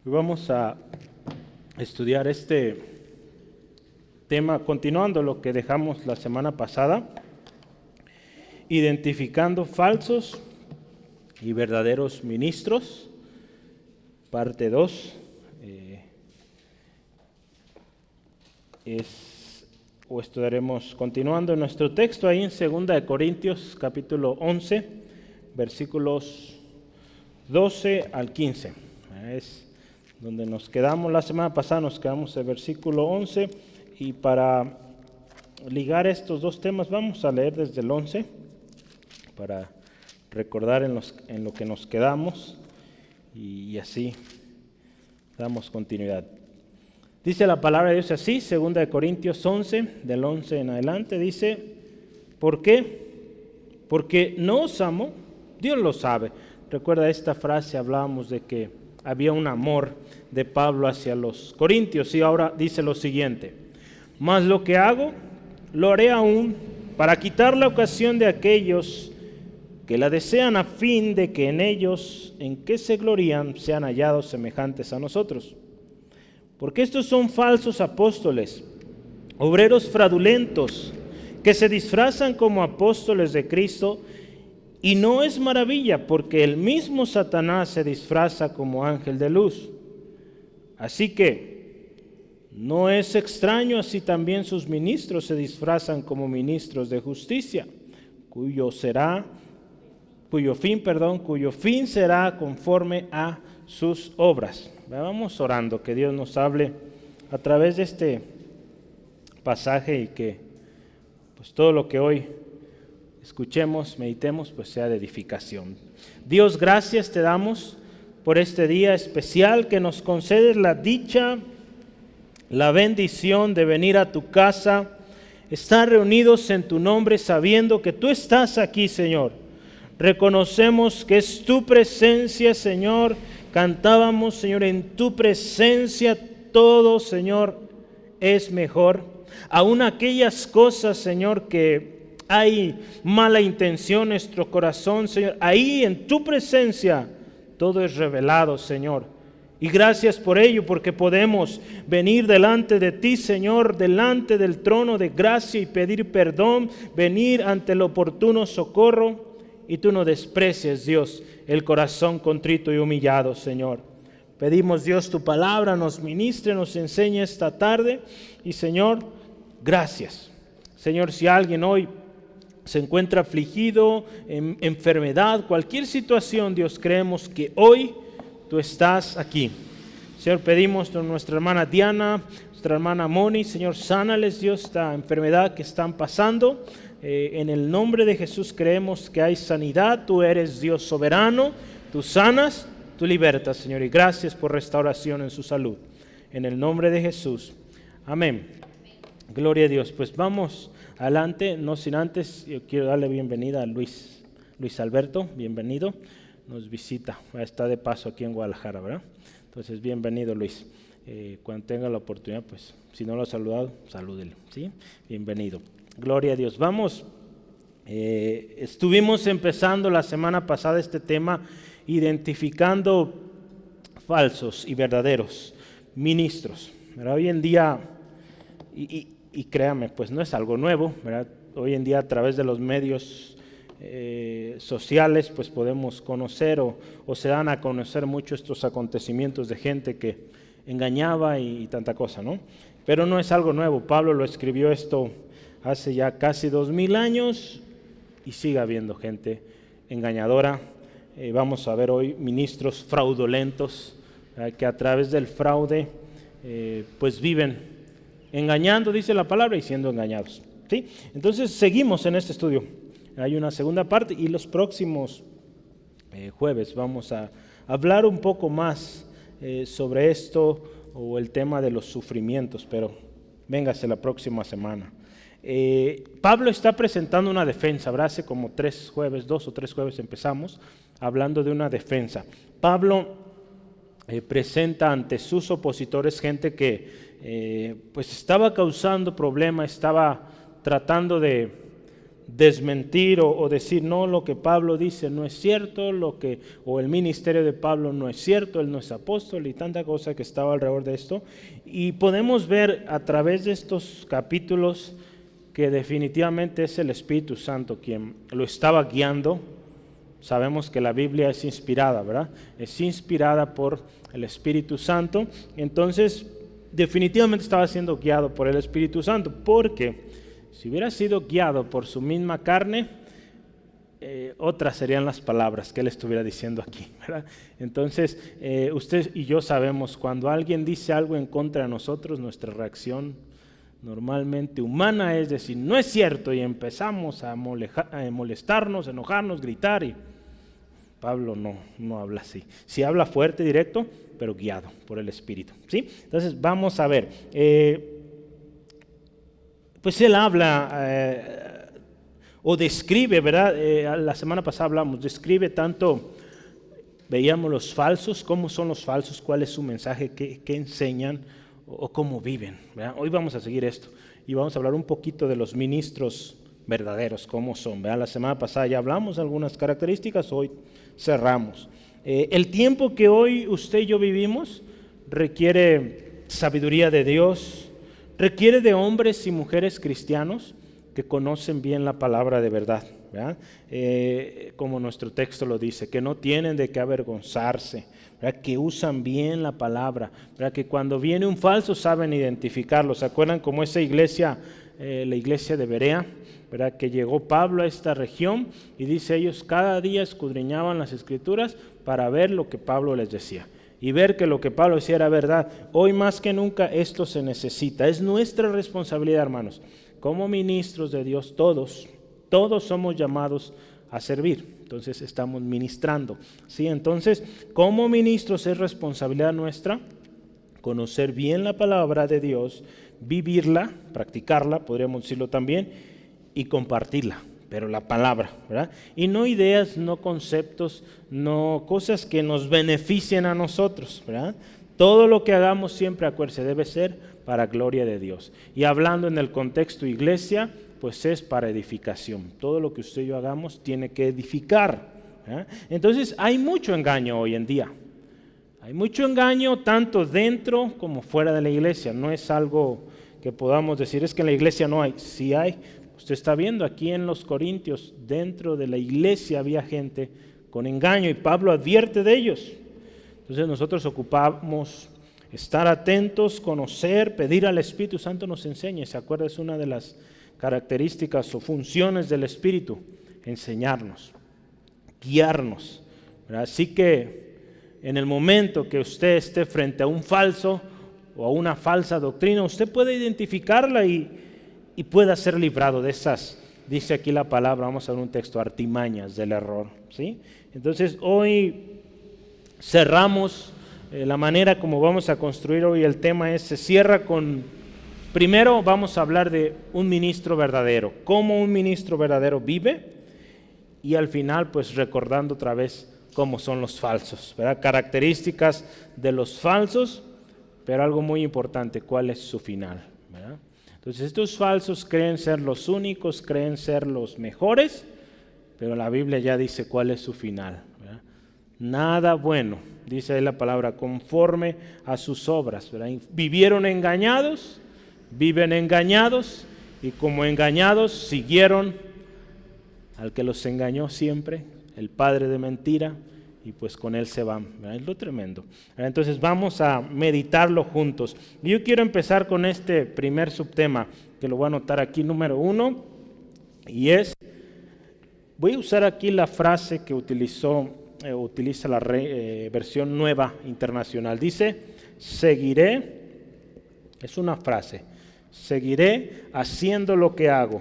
Hoy vamos a estudiar este tema, continuando lo que dejamos la semana pasada, identificando falsos y verdaderos ministros, parte 2. Estudiaremos continuando nuestro texto ahí en 2 Corintios capítulo 11, versículos 12 al 15. Es donde nos quedamos la semana pasada, nos quedamos en el versículo 11, y para ligar estos dos temas vamos a leer desde el 11 para recordar en lo que nos quedamos y así damos continuidad. Dice la palabra de Dios así, 2 Corintios 11, del 11 en adelante, dice: ¿por qué? Porque no os amo, Dios lo sabe. Recuerda esta frase, hablábamos de que había un amor de Pablo hacia los corintios, y ahora dice lo siguiente: mas lo que hago, lo haré aún para quitar la ocasión de aquellos que la desean, a fin de que en ellos, en que se glorían, sean hallados semejantes a nosotros. Porque estos son falsos apóstoles, obreros fraudulentos, que se disfrazan como apóstoles de Cristo, y no es maravilla, porque el mismo Satanás se disfraza como ángel de luz. Así que no es extraño si también sus ministros se disfrazan como ministros de justicia, cuyo fin será conforme a sus obras. Vamos orando, que Dios nos hable a través de este pasaje y que pues todo lo que hoy escuchemos, meditemos, pues sea de edificación. Dios, gracias te damos por este día especial que nos concedes la dicha, la bendición de venir a tu casa, estar reunidos en tu nombre sabiendo que tú estás aquí, Señor. Reconocemos que es tu presencia, Señor. Cantábamos, Señor, en tu presencia todo, Señor, es mejor. Aún aquellas cosas, Señor, que hay mala intención en nuestro corazón, Señor, ahí en tu presencia todo es revelado, Señor. Y gracias por ello, porque podemos venir delante de ti, Señor, delante del trono de gracia y pedir perdón, venir ante el oportuno socorro. Y tú no desprecies, Dios, el corazón contrito y humillado, Señor. Pedimos, Dios, tu palabra nos ministre, nos enseñe esta tarde. Y, Señor, gracias. Señor, si alguien hoy se encuentra afligido, en enfermedad, cualquier situación, Dios, creemos que hoy tú estás aquí. Señor, pedimos por nuestra hermana Diana, nuestra hermana Moni, Señor, sánales, Dios, esta enfermedad que están pasando. En el nombre de Jesús creemos que hay sanidad. Tú eres Dios soberano, tú sanas, tú libertas, Señor, y gracias por restauración en su salud. En el nombre de Jesús, amén. Gloria a Dios. Pues vamos adelante, no sin antes, yo quiero darle bienvenida a Luis Alberto, bienvenido, nos visita, está de paso aquí en Guadalajara, ¿verdad? Entonces, bienvenido, Luis. Cuando tenga la oportunidad, pues, si no lo ha saludado, salúdele, ¿sí? Bienvenido. Gloria a Dios. Vamos, estuvimos empezando la semana pasada este tema, identificando falsos y verdaderos ministros. ¿Verdad? Hoy en día, y créame, pues no es algo nuevo, ¿verdad? Hoy en día a través de los medios sociales, pues podemos conocer o se dan a conocer mucho estos acontecimientos de gente que engañaba y tanta cosa, ¿no? Pero no es algo nuevo. Pablo lo escribió esto hace ya casi 2000 años y sigue habiendo gente engañadora. Vamos a ver hoy ministros fraudulentos que a través del fraude pues viven engañando, dice la palabra, y siendo engañados, ¿sí? Entonces seguimos en este estudio. Hay una segunda parte y los próximos jueves vamos a hablar un poco más sobre esto o el tema de los sufrimientos, pero véngase la próxima semana. Pablo está presentando una defensa, ¿verdad? Hace como 2 o 3 jueves empezamos hablando de una defensa. Pablo presenta ante sus opositores gente que pues estaba causando problemas, estaba tratando de desmentir o decir, no, lo que Pablo dice no es cierto, o el ministerio de Pablo no es cierto, él no es apóstol y tanta cosa que estaba alrededor de esto. Y podemos ver a través de estos capítulos que definitivamente es el Espíritu Santo quien lo estaba guiando. Sabemos que la Biblia es inspirada, ¿verdad? Es inspirada por el Espíritu Santo. Entonces, definitivamente estaba siendo guiado por el Espíritu Santo, porque si hubiera sido guiado por su misma carne, otras serían las palabras que él estuviera diciendo aquí, ¿verdad? Entonces, usted y yo sabemos, cuando alguien dice algo en contra de nosotros, nuestra reacción normalmente humana es decir, no es cierto, y empezamos a molestarnos, enojarnos, gritar, y Pablo no habla así. Sí habla fuerte, directo, pero guiado por el Espíritu, ¿sí? Entonces, vamos a ver. Pues él habla o describe, ¿verdad? La semana pasada hablamos, describe tanto, veíamos los falsos, cómo son los falsos, cuál es su mensaje, qué enseñan o cómo viven, ¿verdad? Hoy vamos a seguir esto y vamos a hablar un poquito de los ministros verdaderos, cómo son, ¿verdad? La semana pasada ya hablamos de algunas características, hoy cerramos. El tiempo que hoy usted y yo vivimos requiere sabiduría de Dios, requiere de hombres y mujeres cristianos que conocen bien la palabra de verdad, ¿verdad? Como nuestro texto lo dice, que no tienen de qué avergonzarse, ¿verdad? Que usan bien la palabra, ¿verdad? Que cuando viene un falso saben identificarlo. ¿Se acuerdan como esa iglesia, la iglesia de Berea, ¿verdad? Que llegó Pablo a esta región y dice ellos cada día escudriñaban las Escrituras para ver lo que Pablo les decía y ver que lo que Pablo decía era verdad. Hoy más que nunca esto se necesita. Es nuestra responsabilidad, hermanos. Como ministros de Dios, todos somos llamados a servir. Entonces estamos ministrando, ¿sí? Entonces, como ministros es responsabilidad nuestra conocer bien la palabra de Dios, vivirla, practicarla, podríamos decirlo también, y compartirla. Pero la palabra, ¿verdad? Y no ideas, no conceptos, no cosas que nos beneficien a nosotros, ¿verdad? Todo lo que hagamos siempre, acuérdense, debe ser para gloria de Dios. Y hablando en el contexto iglesia, pues es para edificación. Todo lo que usted y yo hagamos tiene que edificar, ¿verdad? Entonces hay mucho engaño hoy en día. Hay mucho engaño tanto dentro como fuera de la iglesia. No es algo que podamos decir, es que en la iglesia no hay. Sí hay. Usted está viendo aquí en los Corintios, dentro de la iglesia había gente con engaño y Pablo advierte de ellos. Entonces nosotros ocupamos estar atentos, conocer, pedir al Espíritu Santo nos enseñe. ¿Se acuerda? Es una de las características o funciones del Espíritu, enseñarnos, guiarnos, ¿verdad? Así que en el momento que usted esté frente a un falso o a una falsa doctrina, usted puede identificarla y pueda ser librado de esas, dice aquí la palabra, vamos a ver un texto, artimañas del error, ¿sí? Entonces hoy cerramos la manera como vamos a construir hoy el tema se cierra con, primero vamos a hablar de un ministro verdadero, cómo un ministro verdadero vive, y al final pues recordando otra vez cómo son los falsos, ¿verdad? Características de los falsos, pero algo muy importante, cuál es su final, ¿verdad? Entonces estos falsos creen ser los únicos, creen ser los mejores, pero la Biblia ya dice cuál es su final, ¿verdad? Nada bueno, dice ahí la palabra, conforme a sus obras, ¿verdad? Vivieron engañados, viven engañados, y como engañados siguieron al que los engañó siempre, el padre de mentira, y pues con él se van, ¿verdad? Es lo tremendo. Entonces vamos a meditarlo juntos. Yo quiero empezar con este primer subtema, que lo voy a anotar aquí, número 1, y voy a usar aquí la frase que utiliza la versión nueva internacional. Dice, seguiré, es una frase, seguiré haciendo lo que hago.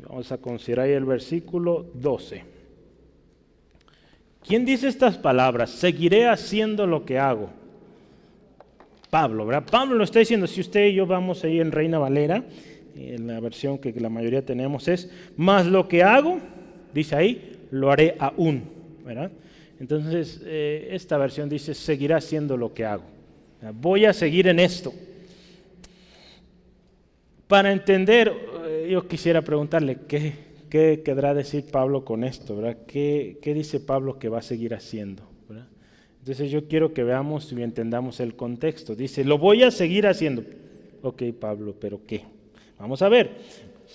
Vamos a considerar ahí el versículo 12. ¿Quién dice estas palabras? Seguiré haciendo lo que hago. Pablo, ¿verdad? Pablo lo está diciendo. Si usted y yo vamos ahí en Reina Valera, en la versión que la mayoría tenemos es, más lo que hago, dice ahí, lo haré aún, ¿verdad? Entonces, esta versión dice, seguirá haciendo lo que hago. Voy a seguir en esto. Para entender, yo quisiera preguntarle, ¿qué querrá decir Pablo con esto? ¿Verdad? ¿Qué dice Pablo que va a seguir haciendo? ¿Verdad? Entonces yo quiero que veamos y entendamos el contexto. Dice, lo voy a seguir haciendo. Ok, Pablo, ¿pero qué? Vamos a ver.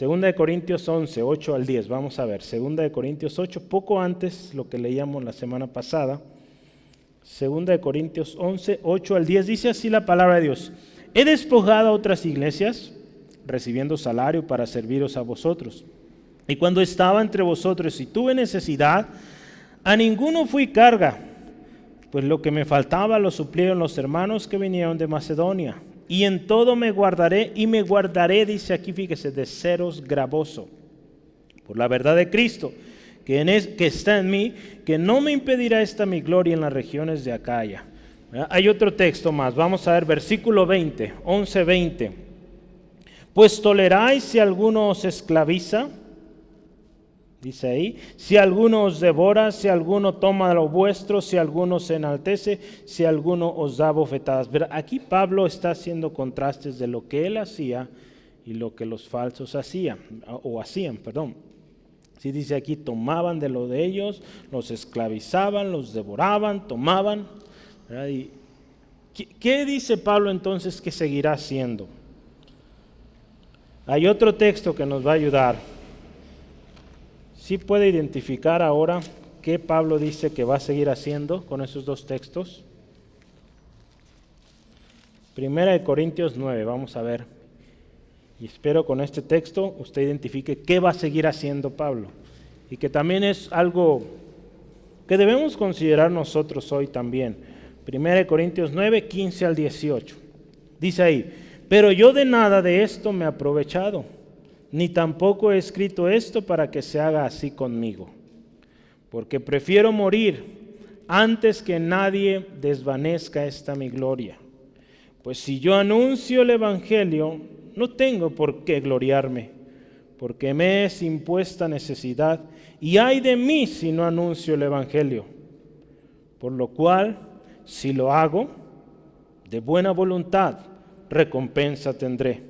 2 Corintios 11, 8 al 10. Vamos a ver. 2 Corintios 8, poco antes lo que leíamos la semana pasada. 2 Corintios 11, 8 al 10. Dice así la palabra de Dios. He despojado a otras iglesias, recibiendo salario para serviros a vosotros. Y cuando estaba entre vosotros y tuve necesidad, a ninguno fui carga, pues lo que me faltaba lo suplieron los hermanos que vinieron de Macedonia. Y en todo me guardaré, y me guardaré, dice aquí, fíjese, de seros gravoso, por la verdad de Cristo, que está en mí, que no me impedirá esta mi gloria en las regiones de Acaya. Hay otro texto más, vamos a ver, versículo 20, 11:20. Pues toleráis si alguno os esclaviza, dice ahí, si alguno os devora, si alguno toma lo vuestro, si alguno se enaltece, si alguno os da bofetadas. Pero aquí Pablo está haciendo contrastes de lo que él hacía y lo que los falsos hacían. Sí, dice aquí, tomaban de lo de ellos, los esclavizaban, los devoraban, tomaban. Y ¿qué dice Pablo entonces que seguirá haciendo? Hay otro texto que nos va a ayudar. ¿Sí puede identificar ahora qué Pablo dice que va a seguir haciendo con esos dos textos? 1 Corintios 9, vamos a ver. Y espero con este texto usted identifique qué va a seguir haciendo Pablo. Y que también es algo que debemos considerar nosotros hoy también. 1 Corintios 9, 15 al 18. Dice ahí, pero yo de nada de esto me he aprovechado, ni tampoco he escrito esto para que se haga así conmigo, porque prefiero morir antes que nadie desvanezca esta mi gloria. Pues si yo anuncio el Evangelio, no tengo por qué gloriarme, porque me es impuesta necesidad, y ay de mí si no anuncio el Evangelio. Por lo cual, si lo hago, de buena voluntad, recompensa tendré.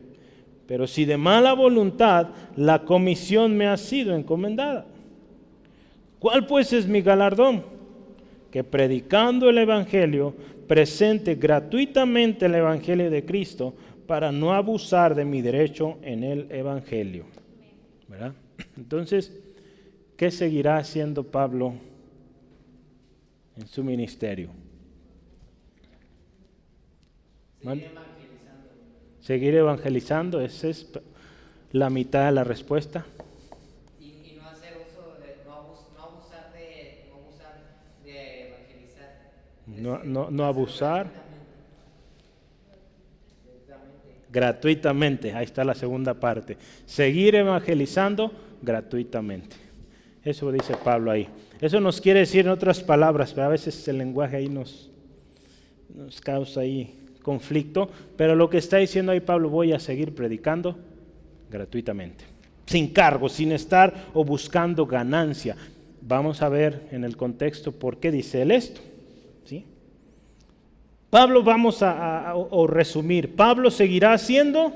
Pero si de mala voluntad, la comisión me ha sido encomendada. ¿Cuál pues es mi galardón? Que predicando el Evangelio, presente gratuitamente el Evangelio de Cristo, para no abusar de mi derecho en el Evangelio. ¿Verdad? Entonces, ¿qué seguirá haciendo Pablo en su ministerio? Seguir evangelizando, esa es la mitad de la respuesta. Y no hacer uso de, no abusar de evangelizar. No abusar. Gratuitamente, ahí está la segunda parte. Seguir evangelizando gratuitamente. Eso dice Pablo ahí. Eso nos quiere decir en otras palabras, pero a veces el lenguaje ahí nos causa ahí conflicto, pero lo que está diciendo ahí Pablo, voy a seguir predicando gratuitamente, sin cargo, sin estar o buscando ganancia. Vamos a ver en el contexto por qué dice él esto, ¿sí? Pablo, vamos a resumir, Pablo seguirá haciendo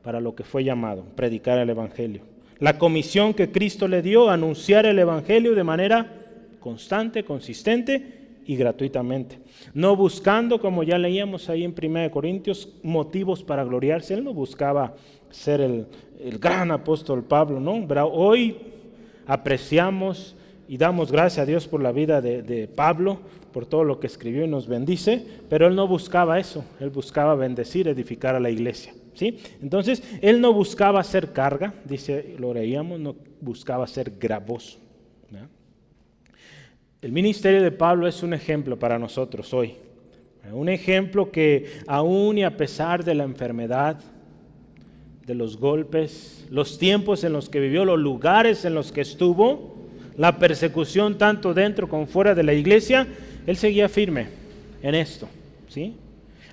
para lo que fue llamado, predicar el Evangelio. La comisión que Cristo le dio, anunciar el Evangelio de manera constante, consistente y gratuitamente. No buscando, como ya leíamos ahí en 1 Corintios, motivos para gloriarse. Él no buscaba ser el gran apóstol Pablo, ¿no? Pero hoy apreciamos y damos gracias a Dios por la vida de Pablo, por todo lo que escribió y nos bendice, pero él no buscaba eso, él buscaba bendecir, edificar a la iglesia, ¿sí? Entonces, él no buscaba ser carga, dice, lo leíamos, no buscaba ser gravoso, ¿no? El ministerio de Pablo es un ejemplo para nosotros hoy, un ejemplo que aún y a pesar de la enfermedad, de los golpes, los tiempos en los que vivió, los lugares en los que estuvo, la persecución tanto dentro como fuera de la iglesia, él seguía firme en esto, ¿sí?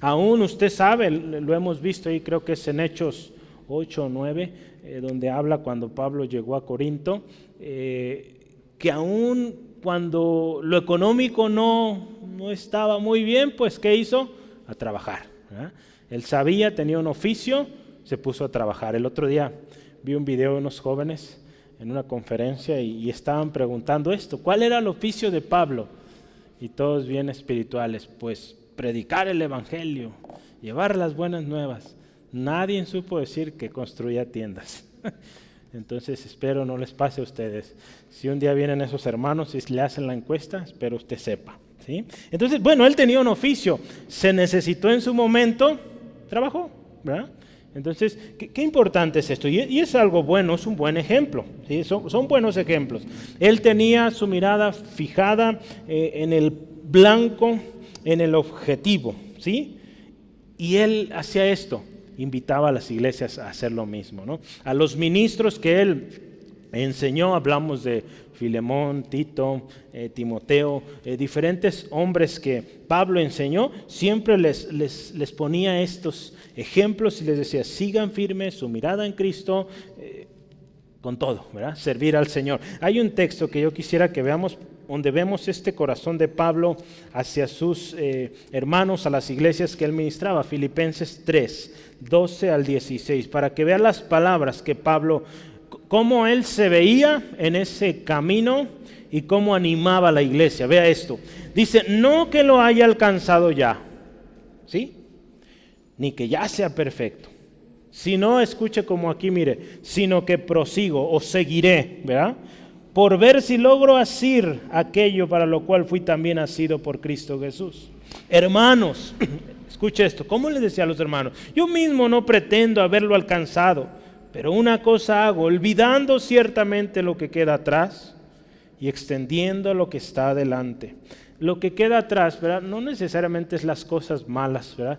Aún usted sabe, lo hemos visto ahí, creo que es en Hechos 8 o 9, donde habla cuando Pablo llegó a Corinto, que aún cuando lo económico no estaba muy bien, pues ¿qué hizo? A trabajar, ¿verdad? Él sabía, tenía un oficio, se puso a trabajar. El otro día vi un video de unos jóvenes en una conferencia y estaban preguntando esto, ¿cuál era el oficio de Pablo? Y todos bien espirituales, pues predicar el evangelio, llevar las buenas nuevas. Nadie supo decir que construía tiendas. Entonces espero no les pase a ustedes. Si un día vienen esos hermanos y le hacen la encuesta, espero usted sepa, ¿sí? Entonces, bueno, él tenía un oficio, se necesitó en su momento, trabajó, ¿verdad? Entonces, qué importante es esto, y es algo bueno, es un buen ejemplo, ¿sí? Son buenos ejemplos. Él tenía su mirada fijada en el blanco, en el objetivo, ¿sí? Y él hacía esto, invitaba a las iglesias a hacer lo mismo, ¿no? A los ministros que él enseñó, hablamos de Filemón, Tito, Timoteo, diferentes hombres que Pablo enseñó, siempre les ponía estos ejemplos y les decía, sigan firmes su mirada en Cristo, con todo, ¿verdad? Servir al Señor. Hay un texto que yo quisiera que veamos, donde vemos este corazón de Pablo hacia sus hermanos, a las iglesias que él ministraba, Filipenses 3, 12 al 16, para que vean las palabras que Pablo, cómo él se veía en ese camino y cómo animaba a la iglesia. Vea esto, dice, no que lo haya alcanzado ya, ¿sí? Ni que ya sea perfecto, sino, escuche como aquí, mire, sino que prosigo o seguiré, ¿verdad? Por ver si logro asir aquello para lo cual fui también asido por Cristo Jesús. Hermanos, escuche esto, ¿cómo les decía a los hermanos? Yo mismo no pretendo haberlo alcanzado, pero una cosa hago, olvidando ciertamente lo que queda atrás y extendiendo lo que está adelante. Lo que queda atrás, ¿verdad? No necesariamente es las cosas malas, ¿verdad?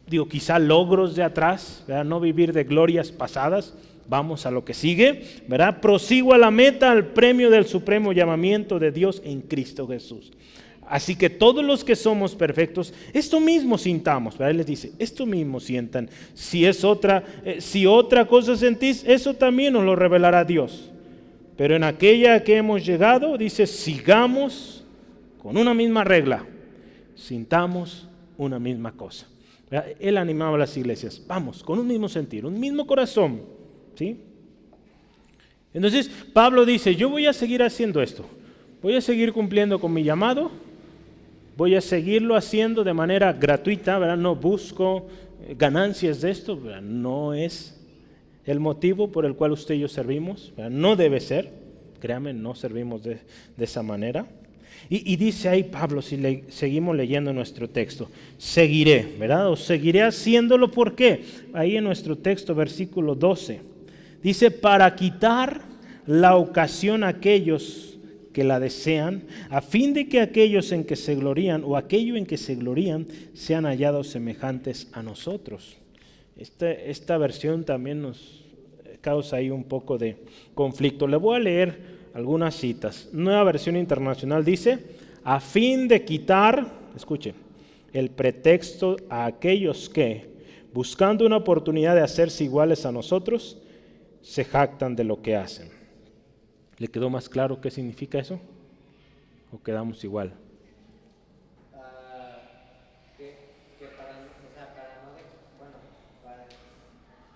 Digo, quizá logros de atrás, ¿verdad? No vivir de glorias pasadas. Vamos a lo que sigue, ¿verdad? Prosigo a la meta, al premio del supremo llamamiento de Dios en Cristo Jesús. Así que todos los que somos perfectos, esto mismo sintamos, ¿verdad? Él les dice, esto mismo sientan. Si otra cosa sentís, eso también nos lo revelará Dios. Pero en aquella que hemos llegado, dice, sigamos con una misma regla, sintamos una misma cosa. ¿Verdad? Él animaba a las iglesias, vamos, con un mismo sentir, un mismo corazón, ¿sí? Entonces Pablo dice, yo voy a seguir haciendo esto, voy a seguir cumpliendo con mi llamado, voy a seguirlo haciendo de manera gratuita, ¿verdad? No busco ganancias de esto, ¿verdad? No es el motivo por el cual usted y yo servimos, ¿verdad? No debe ser, créame, no servimos de esa manera. Y dice ahí Pablo, si seguimos leyendo nuestro texto, seguiré, ¿verdad? O seguiré haciéndolo, ¿por qué? Ahí en nuestro texto, versículo 12, dice, para quitar la ocasión a aquellos que la desean, a fin de que aquellos en que se glorían o aquello en que se glorían sean hallados semejantes a nosotros. Esta versión también nos causa ahí un poco de conflicto. Le voy a leer algunas citas. Nueva versión internacional dice, a fin de quitar, escuchen, el pretexto a aquellos que, buscando una oportunidad de hacerse iguales a nosotros, se jactan de lo que hacen. ¿Le quedó más claro qué significa eso? ¿O quedamos igual? Que para, o sea, para no, bueno, para,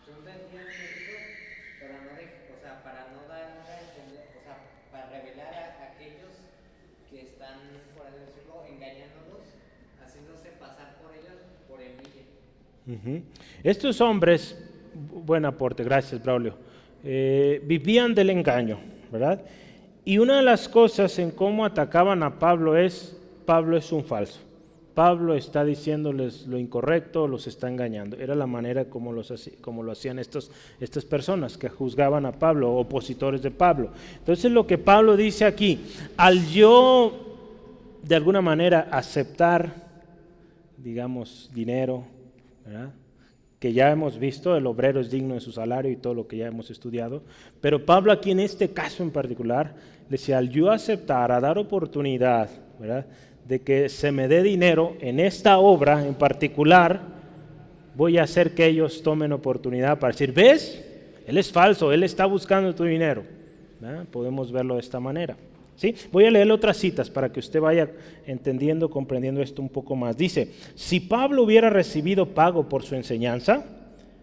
yo entendía eso, para no, o sea, para no dar a entender, o sea, para revelar a aquellos que están, por así decirlo, engañándolos, haciéndose pasar por ellos por envidia. Estos hombres, buen aporte, gracias Braulio, vivían del engaño, ¿verdad? Y una de las cosas en cómo atacaban a Pablo es un falso. Pablo está diciéndoles lo incorrecto, los está engañando. Era la manera como lo hacían estas personas que juzgaban a Pablo, opositores de Pablo. Entonces lo que Pablo dice aquí, al yo de alguna manera aceptar, digamos, dinero, ¿verdad? Que ya hemos visto, el obrero es digno de su salario y todo lo que ya hemos estudiado, pero Pablo aquí en este caso en particular, le decía, al yo aceptar, a dar oportunidad, ¿verdad?, de que se me dé dinero en esta obra en particular, voy a hacer que ellos tomen oportunidad para decir, ¿ves? Él es falso, él está buscando tu dinero, ¿verdad? Podemos verlo de esta manera. ¿Sí? Voy a leer otras citas para que usted vaya entendiendo, comprendiendo esto un poco más. Dice, si Pablo hubiera recibido pago por su enseñanza,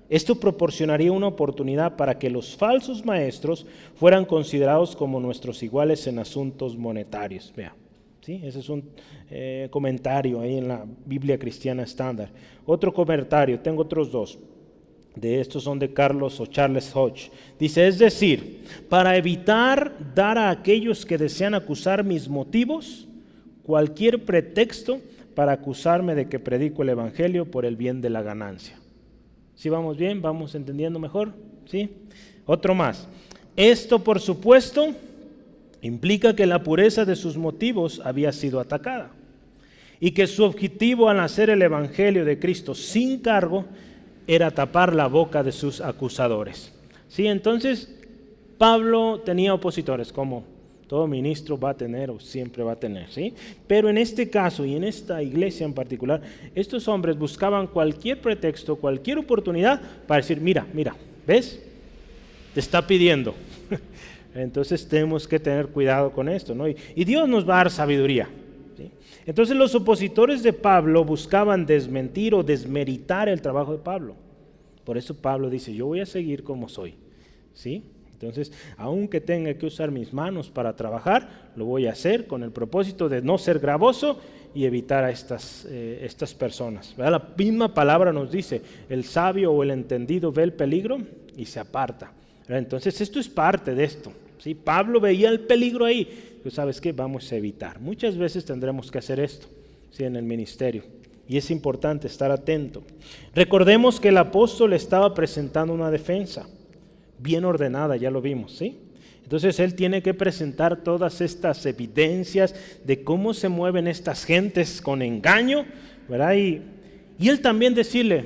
esto proporcionaría una oportunidad para que los falsos maestros fueran considerados como nuestros iguales en asuntos monetarios. Vea, ¿sí? Ese es un comentario ahí en la Biblia Cristiana Estándar. Otro comentario, tengo otros dos. De estos son de Carlos o Charles Hodge. Dice, es decir, para evitar dar a aquellos que desean acusar mis motivos cualquier pretexto para acusarme de que predico el evangelio por el bien de la ganancia. ¿Sí vamos bien? ¿Vamos entendiendo mejor? ¿Sí? Otro más. Esto, por supuesto, implica que la pureza de sus motivos había sido atacada y que su objetivo al hacer el evangelio de Cristo sin cargo era tapar la boca de sus acusadores. Sí, entonces Pablo tenía opositores, como todo ministro va a tener o siempre va a tener, ¿sí? Pero en este caso y en esta iglesia en particular, estos hombres buscaban cualquier pretexto, cualquier oportunidad para decir, mira, ¿ves? Te está pidiendo. Entonces tenemos que tener cuidado con esto, ¿no? Y Dios nos va a dar sabiduría. Entonces los opositores de Pablo buscaban desmentir o desmeritar el trabajo de Pablo. Por eso Pablo dice, yo voy a seguir como soy, ¿sí? Entonces, aunque tenga que usar mis manos para trabajar, lo voy a hacer con el propósito de no ser gravoso y evitar a estas personas. ¿Verdad? La misma palabra nos dice, el sabio o el entendido ve el peligro y se aparta. ¿Verdad? Entonces, esto es parte de esto. ¿Sí? Pablo veía el peligro ahí. ¿Sabes qué? Vamos a evitar. Muchas veces tendremos que hacer esto, ¿sí? En el ministerio. Y es importante estar atento. Recordemos que el apóstol estaba presentando una defensa bien ordenada, ya lo vimos, ¿sí? Entonces él tiene que presentar todas estas evidencias de cómo se mueven estas gentes con engaño, ¿verdad? Y él también decirle,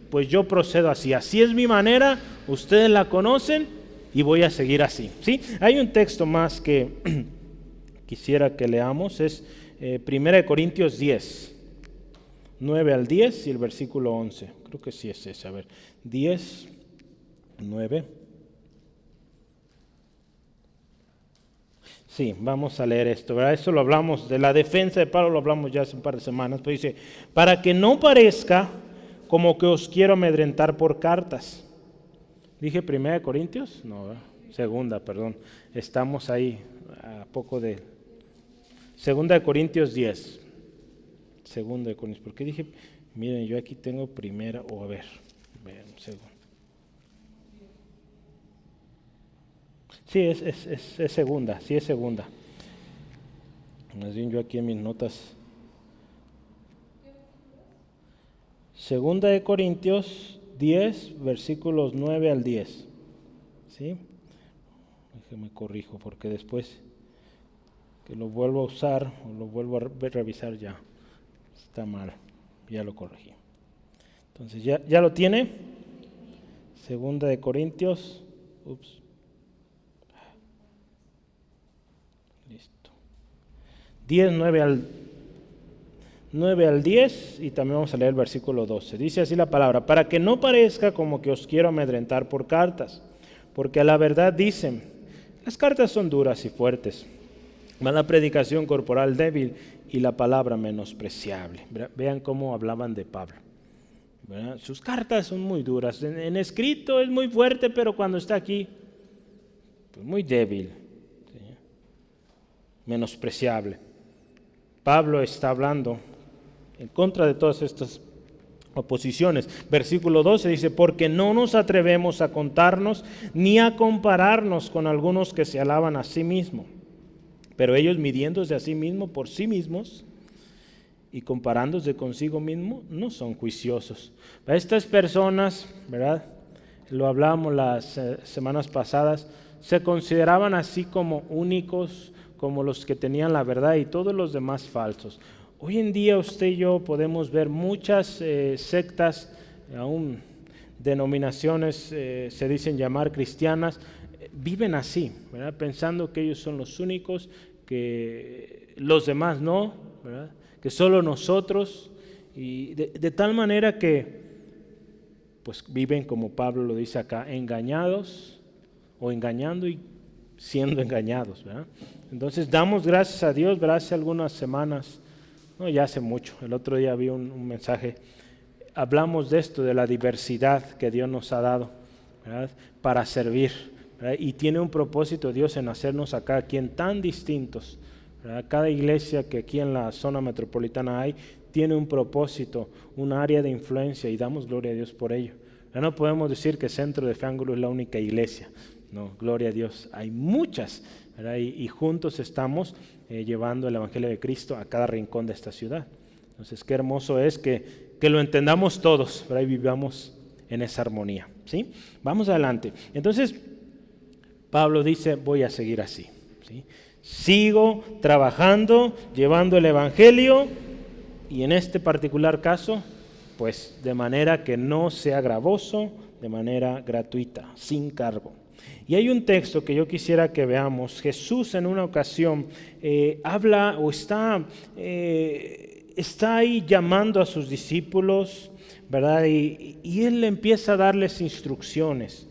pues yo procedo así es mi manera, ustedes la conocen y voy a seguir así, ¿sí? Hay un texto más que quisiera que leamos, es 1 Corintios 10, 9 al 10 y el versículo 11. Creo que sí es ese, a ver, 10, 9. Sí, vamos a leer esto, ¿verdad? Esto lo hablamos, de la defensa de Pablo lo hablamos ya hace un par de semanas, pero dice, para que no parezca como que os quiero amedrentar por cartas. ¿Dije 1 Corintios? No, ¿verdad? Segunda, perdón. Estamos ahí a poco de... 2 Corintios 10. 2 Corintios. ¿Por qué dije? Miren, yo aquí tengo primera, o a ver, un segundo. Sí, es segunda, sí es segunda. Más bien yo aquí en mis notas. 2 Corintios 10, versículos 9 al 10. ¿Sí? Déjeme corrijo porque después que lo vuelvo a usar o lo vuelvo a revisar ya está mal, ya lo corregí. Entonces ya lo tiene. 2 Corintios, listo. 10, 9 al 10 y también vamos a leer el versículo 12. Dice así la palabra, para que no parezca como que os quiero amedrentar por cartas, porque a la verdad dicen, las cartas son duras y fuertes, mas la predicación corporal débil y la palabra menospreciable. Vean cómo hablaban de Pablo, ¿verdad? Sus cartas son muy duras, en escrito es muy fuerte, pero cuando está aquí, pues muy débil, ¿sí? Menospreciable. Pablo está hablando en contra de todas estas oposiciones. Versículo 12 dice, porque no nos atrevemos a contarnos ni a compararnos con algunos que se alaban a sí mismos, pero ellos midiéndose a sí mismos por sí mismos y comparándose consigo mismo, no son juiciosos. Estas personas, ¿verdad? Lo hablamos las semanas pasadas, se consideraban así como únicos, como los que tenían la verdad y todos los demás falsos. Hoy en día usted y yo podemos ver muchas sectas, aún denominaciones se dicen llamar cristianas, viven así, ¿verdad? Pensando que ellos son los únicos, que los demás no, ¿verdad? Que solo nosotros, y de tal manera que pues viven, como Pablo lo dice acá, engañados o engañando y siendo engañados, ¿verdad? Entonces damos gracias a Dios, ¿verdad? Hace algunas semanas, no, ya hace mucho, el otro día vi un mensaje, hablamos de esto, de la diversidad que Dios nos ha dado, ¿verdad? Para servir, ¿verdad? Y tiene un propósito Dios en hacernos acá, aquí en tan distintos, ¿verdad? Cada iglesia que aquí en la zona metropolitana hay, tiene un propósito, un área de influencia, y damos gloria a Dios por ello. Ya no podemos decir que Centro de Fe Ángulo es la única iglesia, no, gloria a Dios, hay muchas, ¿verdad? Y juntos estamos llevando el Evangelio de Cristo a cada rincón de esta ciudad. Entonces, qué hermoso es que lo entendamos todos, ¿verdad? Y vivamos en esa armonía, ¿sí? Vamos adelante. Entonces, Pablo dice, voy a seguir así, ¿sí? Sigo trabajando, llevando el Evangelio, y en este particular caso, pues de manera que no sea gravoso, de manera gratuita, sin cargo. Y hay un texto que yo quisiera que veamos. Jesús en una ocasión habla o está ahí llamando a sus discípulos, ¿verdad? Y Él empieza a darles instrucciones.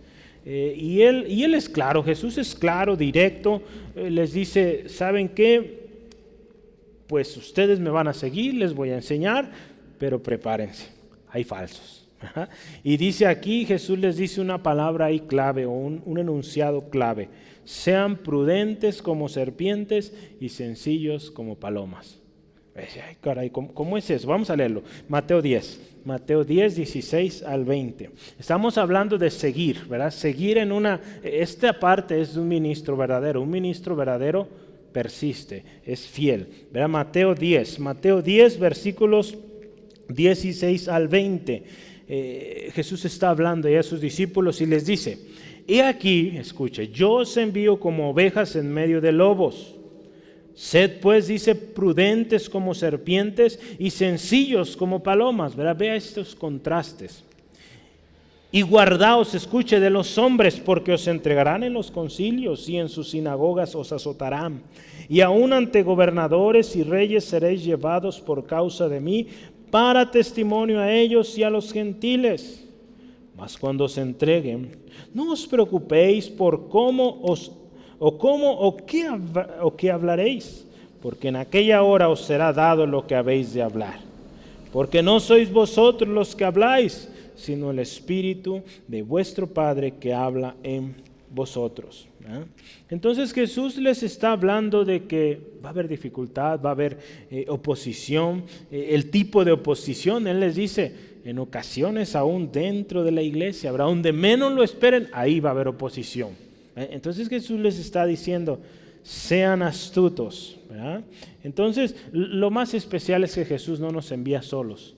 Y él es claro, Jesús es claro, directo, les dice, ¿saben qué? Pues ustedes me van a seguir, les voy a enseñar, pero prepárense, hay falsos. Y dice aquí, Jesús les dice una palabra ahí clave o un enunciado clave: sean prudentes como serpientes y sencillos como palomas. Ay, caray, ¿cómo es eso? Vamos a leerlo. Mateo 10, 16 al 20. Estamos hablando de seguir, ¿verdad? Seguir esta parte es de un ministro verdadero persiste, es fiel, ¿verdad? Mateo 10, versículos 16 al 20. Jesús está hablando ya a sus discípulos y les dice: he aquí, escuche, yo os envío como ovejas en medio de lobos. Sed pues, dice, prudentes como serpientes y sencillos como palomas, ¿verdad? Vea estos contrastes. Y guardaos, escuche, de los hombres, porque os entregarán en los concilios y en sus sinagogas os azotarán. Y aun ante gobernadores y reyes seréis llevados por causa de mí, para testimonio a ellos y a los gentiles. Mas cuando os entreguen, no os preocupéis por qué hablaréis, porque en aquella hora os será dado lo que habéis de hablar. Porque no sois vosotros los que habláis, sino el Espíritu de vuestro Padre que habla en vosotros. ¿Eh? Entonces Jesús les está hablando de que va a haber dificultad, va a haber oposición, el tipo de oposición. Él les dice, en ocasiones aún dentro de la iglesia, habrá donde menos lo esperen, ahí va a haber oposición. Entonces Jesús les está diciendo, sean astutos, ¿verdad? Entonces lo más especial es que Jesús no nos envía solos,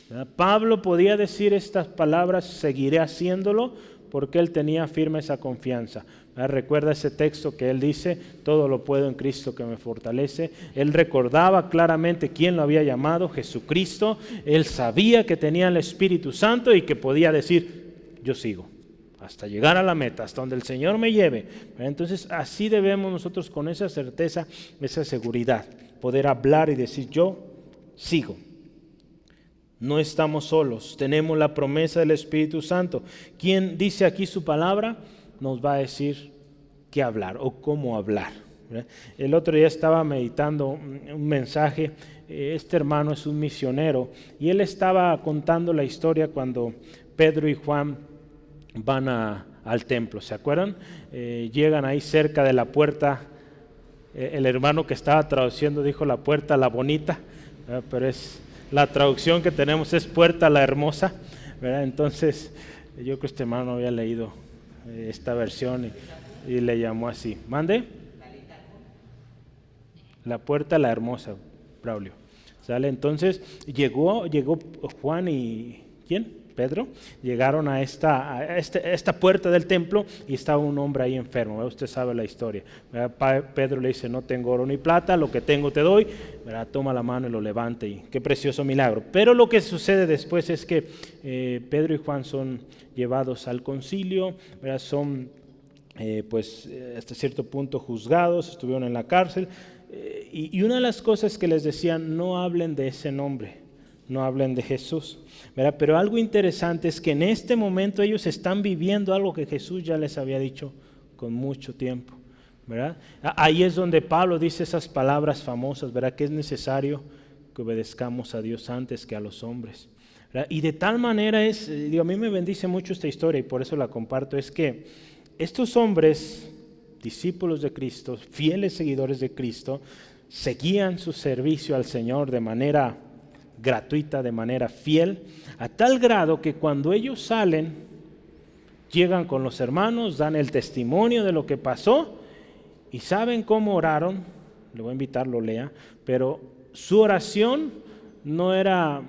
¿verdad? Pablo podía decir estas palabras, seguiré haciéndolo, porque él tenía firme esa confianza. Recuerda ese texto que él dice, todo lo puedo en Cristo que me fortalece. Él recordaba claramente quién lo había llamado, Jesucristo. Él sabía que tenía el Espíritu Santo y que podía decir, yo sigo hasta llegar a la meta, hasta donde el Señor me lleve. Entonces así debemos nosotros, con esa certeza, esa seguridad, poder hablar y decir, yo sigo. No estamos solos, tenemos la promesa del Espíritu Santo. Quien dice aquí su palabra nos va a decir qué hablar o cómo hablar. El otro día estaba meditando un mensaje. Este hermano es un misionero y él estaba contando la historia cuando Pedro y Juan van al templo. ¿Se acuerdan? Llegan ahí cerca de la puerta. El hermano que estaba traduciendo dijo la puerta la bonita, pero la traducción que tenemos es puerta la hermosa, ¿verdad? Entonces yo creo que este hermano había leído esta versión y le llamó así. ¿Mande? La puerta la hermosa, Braulio. ¿Sale? Entonces llegó Juan y ¿quién? Pedro, llegaron a esta puerta del templo y estaba un hombre ahí enfermo, ¿verdad? Usted sabe la historia, ¿verdad? Pedro le dice, no tengo oro ni plata, lo que tengo te doy, ¿verdad? Toma la mano y lo levanta, y qué precioso milagro. Pero lo que sucede después es que Pedro y Juan son llevados al concilio, ¿verdad? Son hasta cierto punto juzgados, estuvieron en la cárcel, y una de las cosas que les decían, no hablen de ese nombre, no hablen de Jesús, ¿verdad? Pero algo interesante es que en este momento ellos están viviendo algo que Jesús ya les había dicho con mucho tiempo, ¿verdad? Ahí es donde Pablo dice esas palabras famosas, ¿verdad? Que es necesario que obedezcamos a Dios antes que a los hombres, ¿verdad? Y de tal manera a mí me bendice mucho esta historia y por eso la comparto, es que estos hombres, discípulos de Cristo, fieles seguidores de Cristo, seguían su servicio al Señor de manera gratuita, de manera fiel, a tal grado que cuando ellos salen, llegan con los hermanos, dan el testimonio de lo que pasó y saben cómo oraron. Le voy a invitar, lo lea, pero su oración no era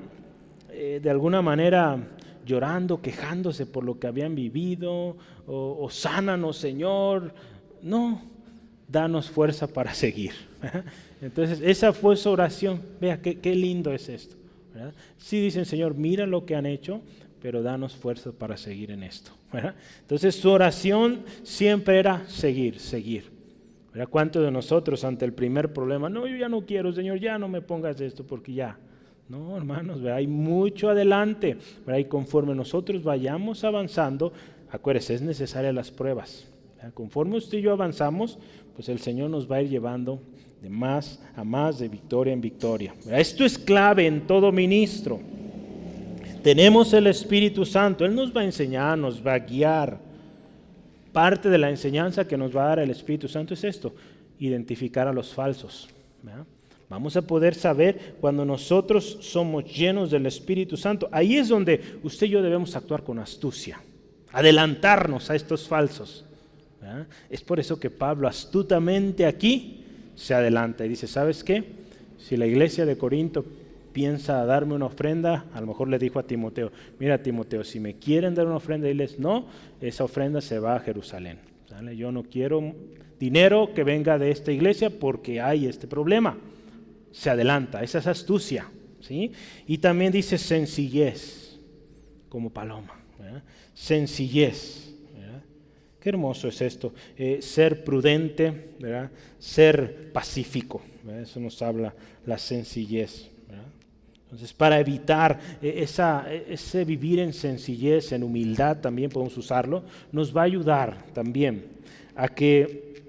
de alguna manera llorando, quejándose por lo que habían vivido, o sánanos, Señor. No, danos fuerza para seguir. Entonces, esa fue su oración. Vea, qué lindo es esto, ¿verdad? Sí dicen, Señor, mira lo que han hecho, pero danos fuerza para seguir en esto, ¿verdad? Entonces, su oración siempre era seguir. ¿Verdad? ¿Cuántos de nosotros ante el primer problema? No, yo ya no quiero, Señor, ya no me pongas esto porque ya. No, hermanos, ¿verdad? Hay mucho adelante, ¿verdad? Y conforme nosotros vayamos avanzando, acuérdense, es necesaria las pruebas. Conforme usted y yo avanzamos, pues el Señor nos va a ir llevando de más a más, de victoria en victoria. Esto es clave en todo ministro. Tenemos el Espíritu Santo, Él nos va a enseñar, nos va a guiar. Parte de la enseñanza que nos va a dar el Espíritu Santo es esto, identificar a los falsos, ¿verdad? Vamos a poder saber cuando nosotros somos llenos del Espíritu Santo. Ahí es donde usted y yo debemos actuar con astucia, adelantarnos a estos falsos, ¿verdad? Es por eso que Pablo astutamente aquí se adelanta y dice, ¿sabes qué? Si la iglesia de Corinto piensa darme una ofrenda, a lo mejor le dijo a Timoteo, mira Timoteo, si me quieren dar una ofrenda, diles no, esa ofrenda se va a Jerusalén, ¿sale? Yo no quiero dinero que venga de esta iglesia porque hay este problema. Se adelanta, esa es astucia, ¿sí? Y también dice sencillez, como paloma, ¿verdad? Sencillez, ¿verdad? Qué hermoso es esto, ser prudente, ¿verdad? Ser pacífico, ¿verdad? Eso nos habla la sencillez, ¿verdad? Entonces, para evitar ese vivir en sencillez, en humildad, también podemos usarlo, nos va a ayudar también a que,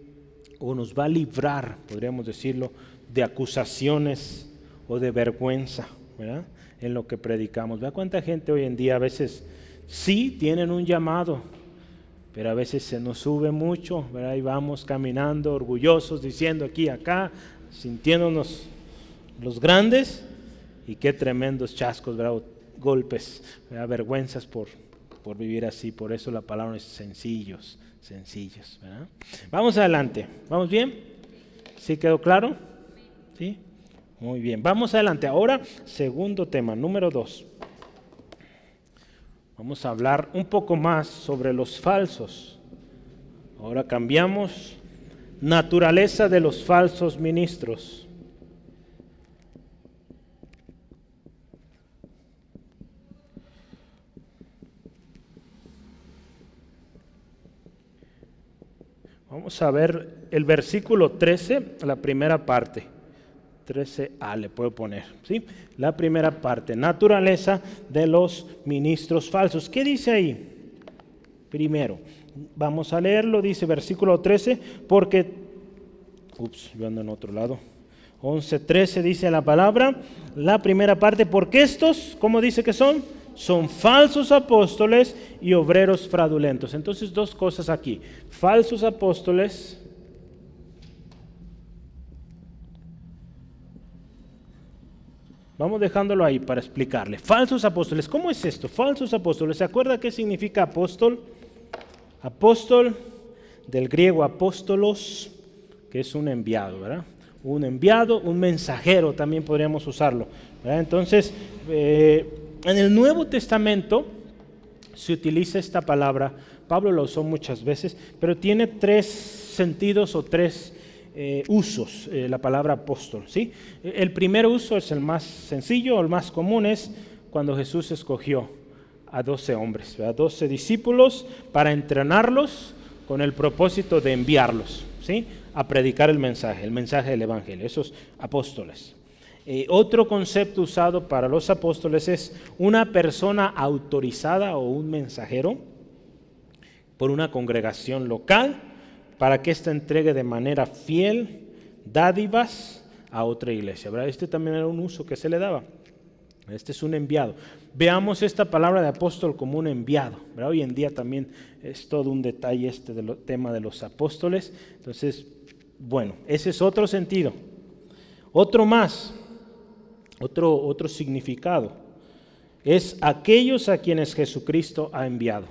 o nos va a librar, podríamos decirlo, de acusaciones o de vergüenza, ¿verdad? En lo que predicamos. Vea cuánta gente hoy en día a veces sí tienen un llamado, pero a veces se nos sube mucho, ¿verdad? Y vamos caminando orgullosos, diciendo aquí, acá, sintiéndonos los grandes, y qué tremendos chascos, ¿verdad? Golpes, ¿verdad? Vergüenzas por vivir así. Por eso la palabra es sencillos, ¿verdad? Vamos adelante, ¿vamos bien? ¿Sí quedó claro? ¿Sí? Muy bien, vamos adelante. Ahora, segundo tema, número 2. Vamos a hablar un poco más sobre los falsos. Ahora cambiamos, naturaleza de los falsos ministros. Vamos a ver el versículo 13, la primera parte. 13a le puedo poner, ¿sí? La primera parte, naturaleza de los ministros falsos. ¿Qué dice ahí? Primero, vamos a leerlo, dice versículo 13, porque, yo ando en otro lado. 11:13 dice la palabra, la primera parte, porque estos, ¿cómo dice que son? Son falsos apóstoles y obreros fraudulentos. Entonces, dos cosas aquí. Falsos apóstoles vamos dejándolo ahí para explicarle. Falsos apóstoles, ¿cómo es esto? Falsos apóstoles, ¿se acuerda qué significa apóstol? Apóstol, del griego apóstolos, que es un enviado, ¿verdad? Un enviado, un mensajero, también podríamos usarlo, ¿verdad? Entonces, en el Nuevo Testamento se utiliza esta palabra, Pablo la usó muchas veces, pero tiene 3 sentidos o 3 usos, la palabra apóstol, ¿sí? El primer uso es el más sencillo, el más común, es cuando Jesús escogió a 12 hombres, ¿verdad? 12 discípulos para entrenarlos con el propósito de enviarlos, ¿sí? A predicar el mensaje del evangelio, esos apóstoles. Otro concepto usado para los apóstoles es una persona autorizada o un mensajero por una congregación local para que ésta entregue de manera fiel dádivas a otra iglesia, ¿verdad? Este también era un uso que se le daba. Este es un enviado. Veamos esta palabra de apóstol como un enviado, ¿verdad? Hoy en día también es todo un detalle este del tema de los apóstoles. Entonces, bueno, ese es otro sentido. Otro más, otro significado, es aquellos a quienes Jesucristo ha enviado.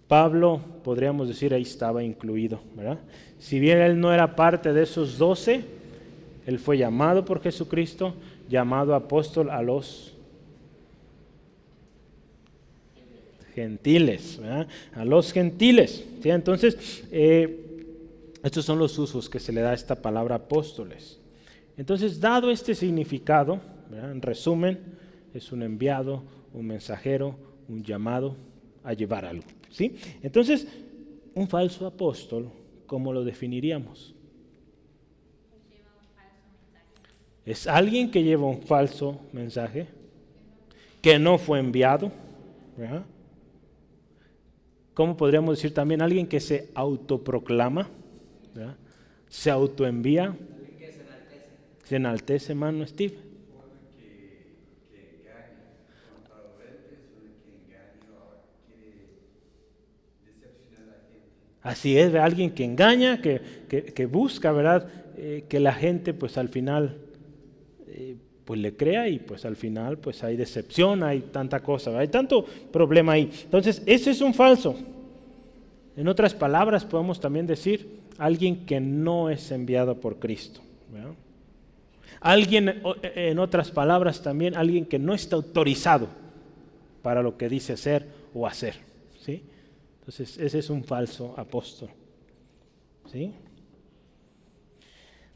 Pablo, podríamos decir, ahí estaba incluido, ¿verdad? Si bien él no era parte de esos 12, él fue llamado por Jesucristo, llamado apóstol a los gentiles, ¿verdad? A los gentiles, ¿sí? Entonces, estos son los usos que se le da a esta palabra apóstoles. Entonces, dado este significado, ¿verdad? En resumen, es un enviado, un mensajero, un llamado a llevar algo, ¿sí? Entonces, un falso apóstol, ¿cómo lo definiríamos? Es alguien que lleva un falso mensaje, que no fue enviado, ¿verdad? ¿Cómo podríamos decir también? Alguien que se autoproclama, ¿verdad? Se autoenvía. Alguien que se enaltece. Se enaltece, hermano Steve. Que engaña, contradolente, que engaña o quiere decepcionar a la gente. Así es, ¿verdad? Alguien que engaña, que busca, ¿verdad? Que la gente pues al final pues le crea y pues al final pues hay decepción, hay tanta cosa, ¿verdad? Hay tanto problema ahí. Entonces, ese es un falso. En otras palabras podemos también decir alguien que no es enviado por Cristo, ¿verdad? Alguien, en otras palabras también, alguien que no está autorizado para lo que dice ser o hacer, ¿sí? Entonces, ese es un falso apóstol, ¿sí?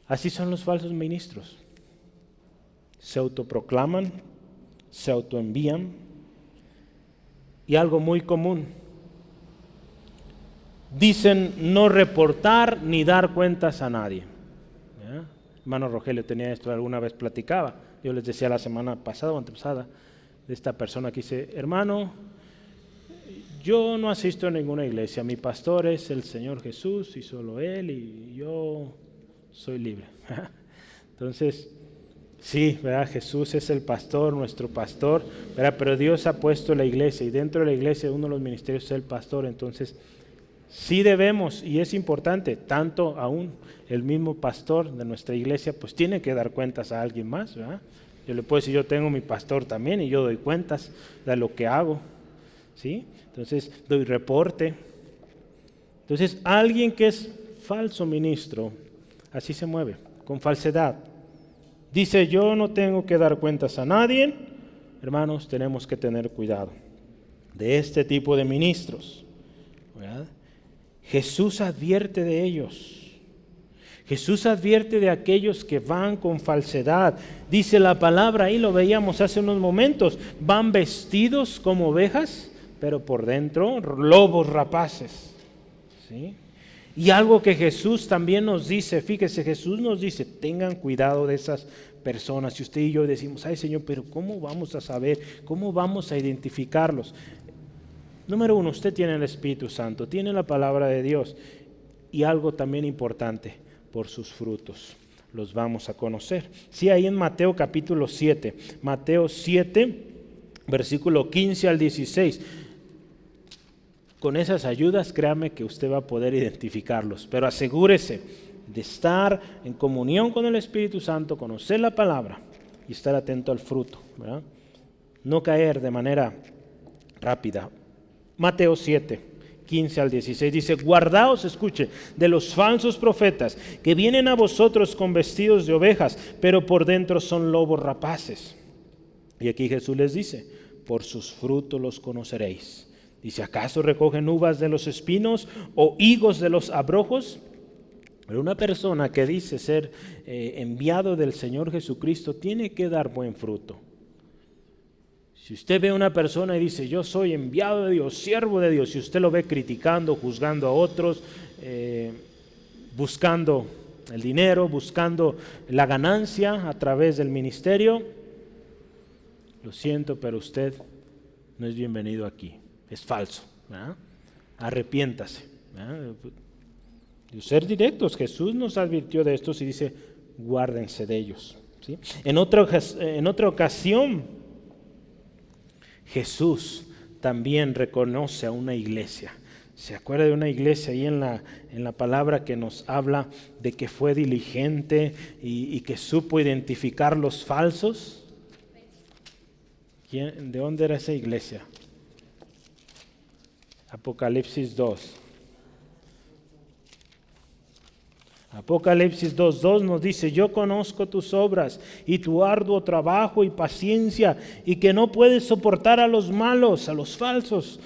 Así son los falsos ministros. Se autoproclaman, se autoenvían, y algo muy común, dicen no reportar ni dar cuentas a nadie. ¿Ya? Hermano Rogelio tenía esto, alguna vez platicaba, yo les decía la semana pasada o antepasada, de esta persona que dice, hermano, yo no asisto a ninguna iglesia, mi pastor es el Señor Jesús y solo Él, y yo soy libre. Entonces, sí, ¿verdad? Jesús es el pastor, nuestro pastor, ¿verdad? Pero Dios ha puesto la iglesia y dentro de la iglesia uno de los ministerios es el pastor. Entonces, sí debemos, y es importante, tanto aún el mismo pastor de nuestra iglesia, pues tiene que dar cuentas a alguien más, ¿verdad? Yo le puedo decir, yo tengo mi pastor también y yo doy cuentas de lo que hago, ¿sí? Entonces, doy reporte. Entonces, alguien que es falso ministro, así se mueve, con falsedad. Dice, yo no tengo que dar cuentas a nadie. Hermanos, tenemos que tener cuidado de este tipo de ministros, ¿verdad? Jesús advierte de ellos. Jesús advierte de aquellos que van con falsedad. Dice la palabra, ahí lo veíamos hace unos momentos, van vestidos como ovejas, pero por dentro lobos rapaces, ¿sí? Y algo que Jesús también nos dice, fíjese, Jesús nos dice, tengan cuidado de esas personas. Y usted y yo decimos, ay Señor, pero ¿cómo vamos a saber? ¿Cómo vamos a identificarlos? Número uno, usted tiene el Espíritu Santo, tiene la palabra de Dios. Y algo también importante, por sus frutos los vamos a conocer. Sí, ahí en Mateo capítulo 7, Mateo 7, versículo 15 al 16. Con esas ayudas, créame que usted va a poder identificarlos, pero asegúrese de estar en comunión con el Espíritu Santo, conocer la palabra y estar atento al fruto, ¿verdad? No caer de manera rápida. Mateo 7, 15 al 16 dice, guardaos, escuche, de los falsos profetas que vienen a vosotros con vestidos de ovejas, pero por dentro son lobos rapaces. Y aquí Jesús les dice, por sus frutos los conoceréis. Dice, ¿acaso recogen uvas de los espinos o higos de los abrojos? Pero una persona que dice ser enviado del Señor Jesucristo tiene que dar buen fruto. Si usted ve a una persona y dice, yo soy enviado de Dios, siervo de Dios, si usted lo ve criticando, juzgando a otros, buscando el dinero, buscando la ganancia a través del ministerio, lo siento, pero usted no es bienvenido aquí. Es falso, ¿verdad? Arrepiéntase, ¿verdad? Y ser directos, Jesús nos advirtió de estos y dice, guárdense de ellos. ¿Sí? En otra ocasión, Jesús también reconoce a una iglesia. ¿Se acuerda de una iglesia ahí en la palabra que nos habla de que fue diligente y que supo identificar los falsos? ¿De dónde era esa iglesia? Apocalipsis 2. Apocalipsis 2:2 nos dice, yo conozco tus obras y tu arduo trabajo y paciencia y que no puedes soportar a los malos, a los falsos,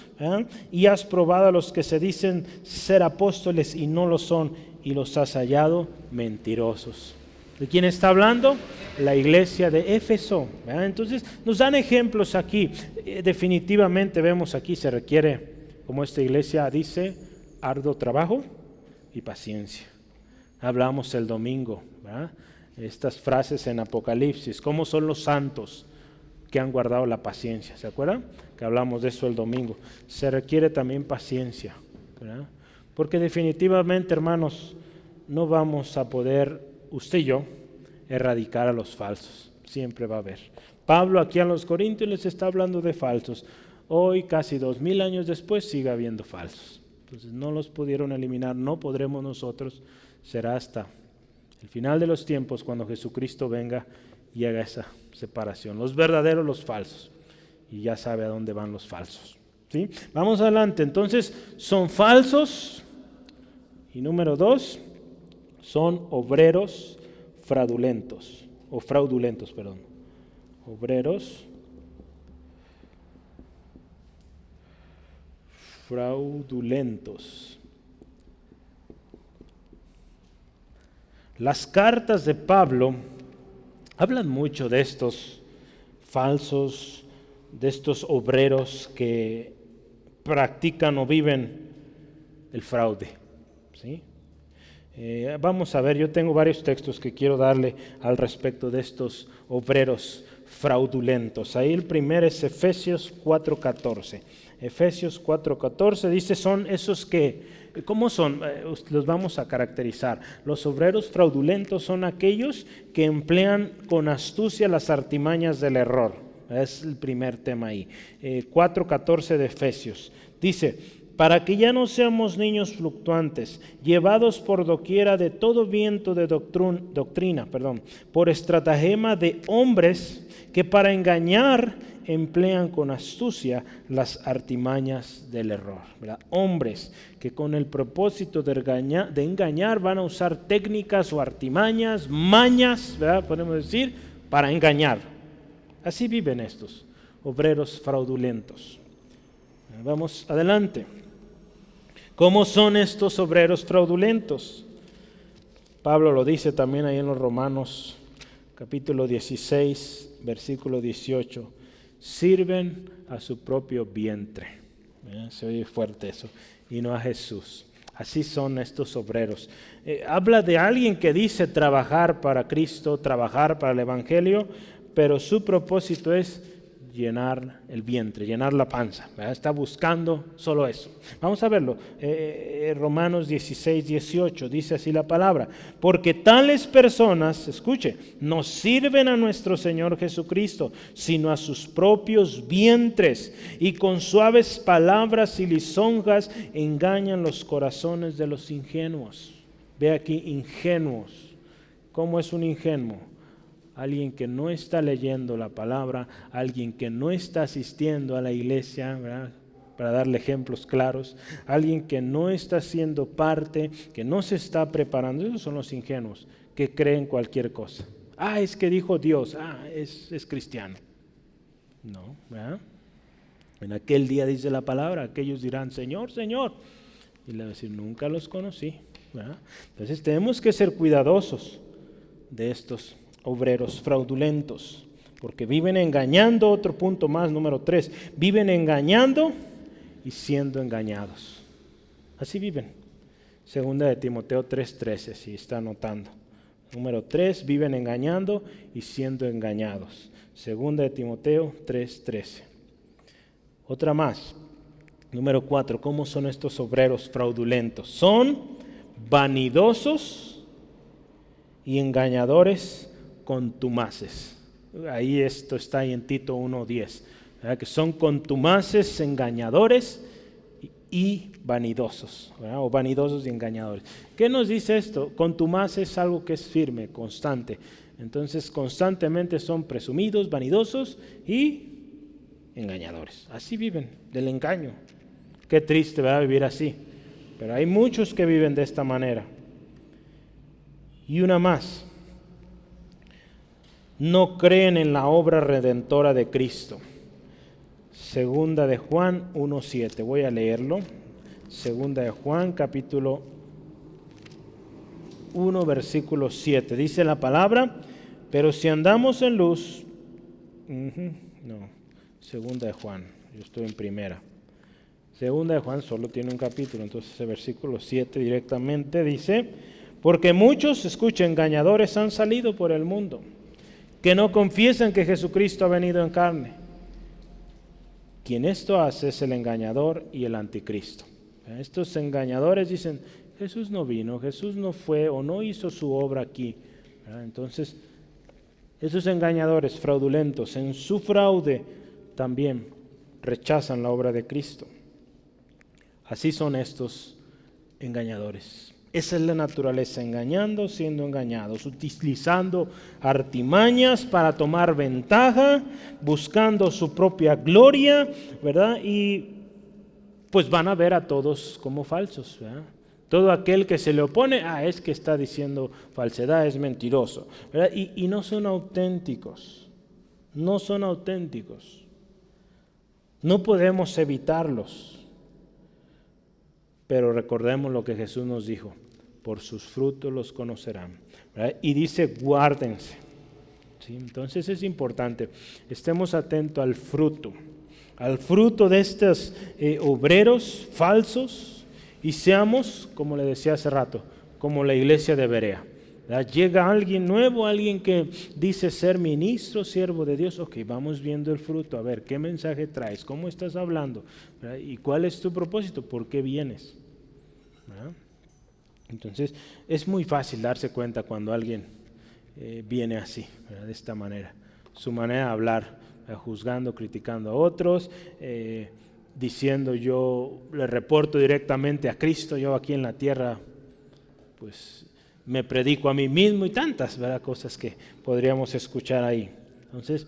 y has probado a los que se dicen ser apóstoles y no lo son y los has hallado mentirosos. ¿De quién está hablando? La iglesia de Éfeso. Entonces nos dan ejemplos aquí. Definitivamente vemos aquí se requiere, como esta iglesia dice, arduo trabajo y paciencia. Hablamos el domingo, ¿verdad? Estas frases en Apocalipsis, ¿cómo son los santos que han guardado la paciencia? ¿Se acuerdan? Que hablamos de eso el domingo. Se requiere también paciencia, ¿verdad? Porque definitivamente, hermanos, no vamos a poder, usted y yo, erradicar a los falsos. Siempre va a haber. Pablo aquí a los Corintios les está hablando de falsos. Hoy, casi 2000 años después, sigue habiendo falsos. Entonces no los pudieron eliminar, no podremos nosotros. Será hasta el final de los tiempos cuando Jesucristo venga y haga esa separación. Los verdaderos, los falsos. Y ya sabe a dónde van los falsos. ¿Sí? Vamos adelante. Entonces, son falsos. Y número 2, son obreros fraudulentos. O fraudulentos, perdón. Obreros fraudulentos. Las cartas de Pablo hablan mucho de estos falsos, de estos obreros que practican o viven el fraude. ¿Sí? Vamos a ver, yo tengo varios textos que quiero darle al respecto de estos obreros fraudulentos. Ahí el primero es Efesios 4:14. Efesios 4:14 dice, son esos que, ¿cómo son? Los vamos a caracterizar. Los obreros fraudulentos son aquellos que emplean con astucia las artimañas del error. Es el primer tema ahí. 4:14 de Efesios. Dice, para que ya no seamos niños fluctuantes, llevados por doquiera de todo viento de doctrina, por estratagema de hombres que para engañar emplean con astucia las artimañas del error. ¿Verdad? Hombres que con el propósito de engañar van a usar técnicas o artimañas, mañas, ¿verdad? Podemos decir, para engañar. Así viven estos obreros fraudulentos. Vamos adelante. ¿Cómo son estos obreros fraudulentos? Pablo lo dice también ahí en los Romanos, capítulo 16, versículo 18. Sirven a su propio vientre. Se oye fuerte eso. Y no a Jesús. Así son estos obreros. Habla de alguien que dice trabajar para Cristo, trabajar para el Evangelio, pero su propósito es llenar el vientre, llenar la panza. ¿Verdad? Está buscando solo eso. Vamos a verlo. Romanos 16, 18 dice así la palabra. Porque tales personas, escuche, no sirven a nuestro Señor Jesucristo, sino a sus propios vientres, y con suaves palabras y lisonjas engañan los corazones de los ingenuos. Ve aquí, ingenuos. ¿Cómo es un ingenuo? Alguien que no está leyendo la palabra, alguien que no está asistiendo a la iglesia, ¿verdad? Para darle ejemplos claros, alguien que no está siendo parte, que no se está preparando. Esos son los ingenuos, que creen cualquier cosa. Es que dijo Dios, es cristiano. No, ¿verdad? En aquel día dice la palabra, aquellos dirán, Señor, Señor. Y le va a decir, nunca los conocí. ¿Verdad? Entonces tenemos que ser cuidadosos de estos obreros fraudulentos, porque viven engañando. Otro punto más, número 3, viven engañando y siendo engañados. Así viven. Segunda de Timoteo 3:13, si está anotando. Número 3, viven engañando y siendo engañados. Segunda de Timoteo 3:13. Otra más. Número 4, ¿cómo son estos obreros fraudulentos? Son vanidosos y engañadores contumaces. Ahí esto está ahí en Tito 1:10, ¿verdad? Que son contumaces, engañadores y vanidosos, ¿verdad? O vanidosos y engañadores. ¿Qué nos dice esto? Contumaz es algo que es firme, constante. Entonces constantemente son presumidos, vanidosos y engañadores. Así viven, del engaño. Qué triste, ¿verdad? Vivir así. Pero hay muchos que viven de esta manera. Y una más. No creen en la obra redentora de Cristo. Segunda de Juan 1:7. Voy a leerlo. Segunda de Juan, capítulo 1, versículo 7. Dice la palabra: pero si andamos en luz, segunda de Juan, yo estoy en primera. Segunda de Juan solo tiene un capítulo, entonces el versículo 7 directamente dice: porque muchos, escucha, engañadores han salido por el mundo, que no confiesan que Jesucristo ha venido en carne. Quien esto hace es el engañador y el anticristo. Estos engañadores dicen: Jesús no vino, Jesús no fue o no hizo su obra aquí. Entonces, esos engañadores fraudulentos en su fraude también rechazan la obra de Cristo. Así son estos engañadores. Esa es la naturaleza, engañando, siendo engañados, utilizando artimañas para tomar ventaja, buscando su propia gloria, ¿verdad? Y pues van a ver a todos como falsos, ¿verdad? Todo aquel que se le opone, es que está diciendo falsedad, es mentiroso, ¿verdad? Y no son auténticos, no son auténticos. No podemos evitarlos. Pero recordemos lo que Jesús nos dijo: por sus frutos los conocerán, ¿verdad? Y dice: guárdense, ¿sí? Entonces es importante, estemos atentos al fruto de estos obreros falsos, y seamos, como le decía hace rato, como la iglesia de Berea, ¿verdad? Llega alguien nuevo, alguien que dice ser ministro, siervo de Dios. Ok, vamos viendo el fruto, a ver, ¿qué mensaje traes? ¿Cómo estás hablando? ¿Verdad? ¿Y cuál es tu propósito? ¿Por qué vienes? ¿Verdad? Entonces, es muy fácil darse cuenta cuando alguien viene así, ¿verdad? De esta manera. Su manera de hablar, ¿verdad? Juzgando, criticando a otros, diciendo: yo le reporto directamente a Cristo, yo aquí en la tierra, pues me predico a mí mismo, y tantas, ¿verdad?, cosas que podríamos escuchar ahí. Entonces,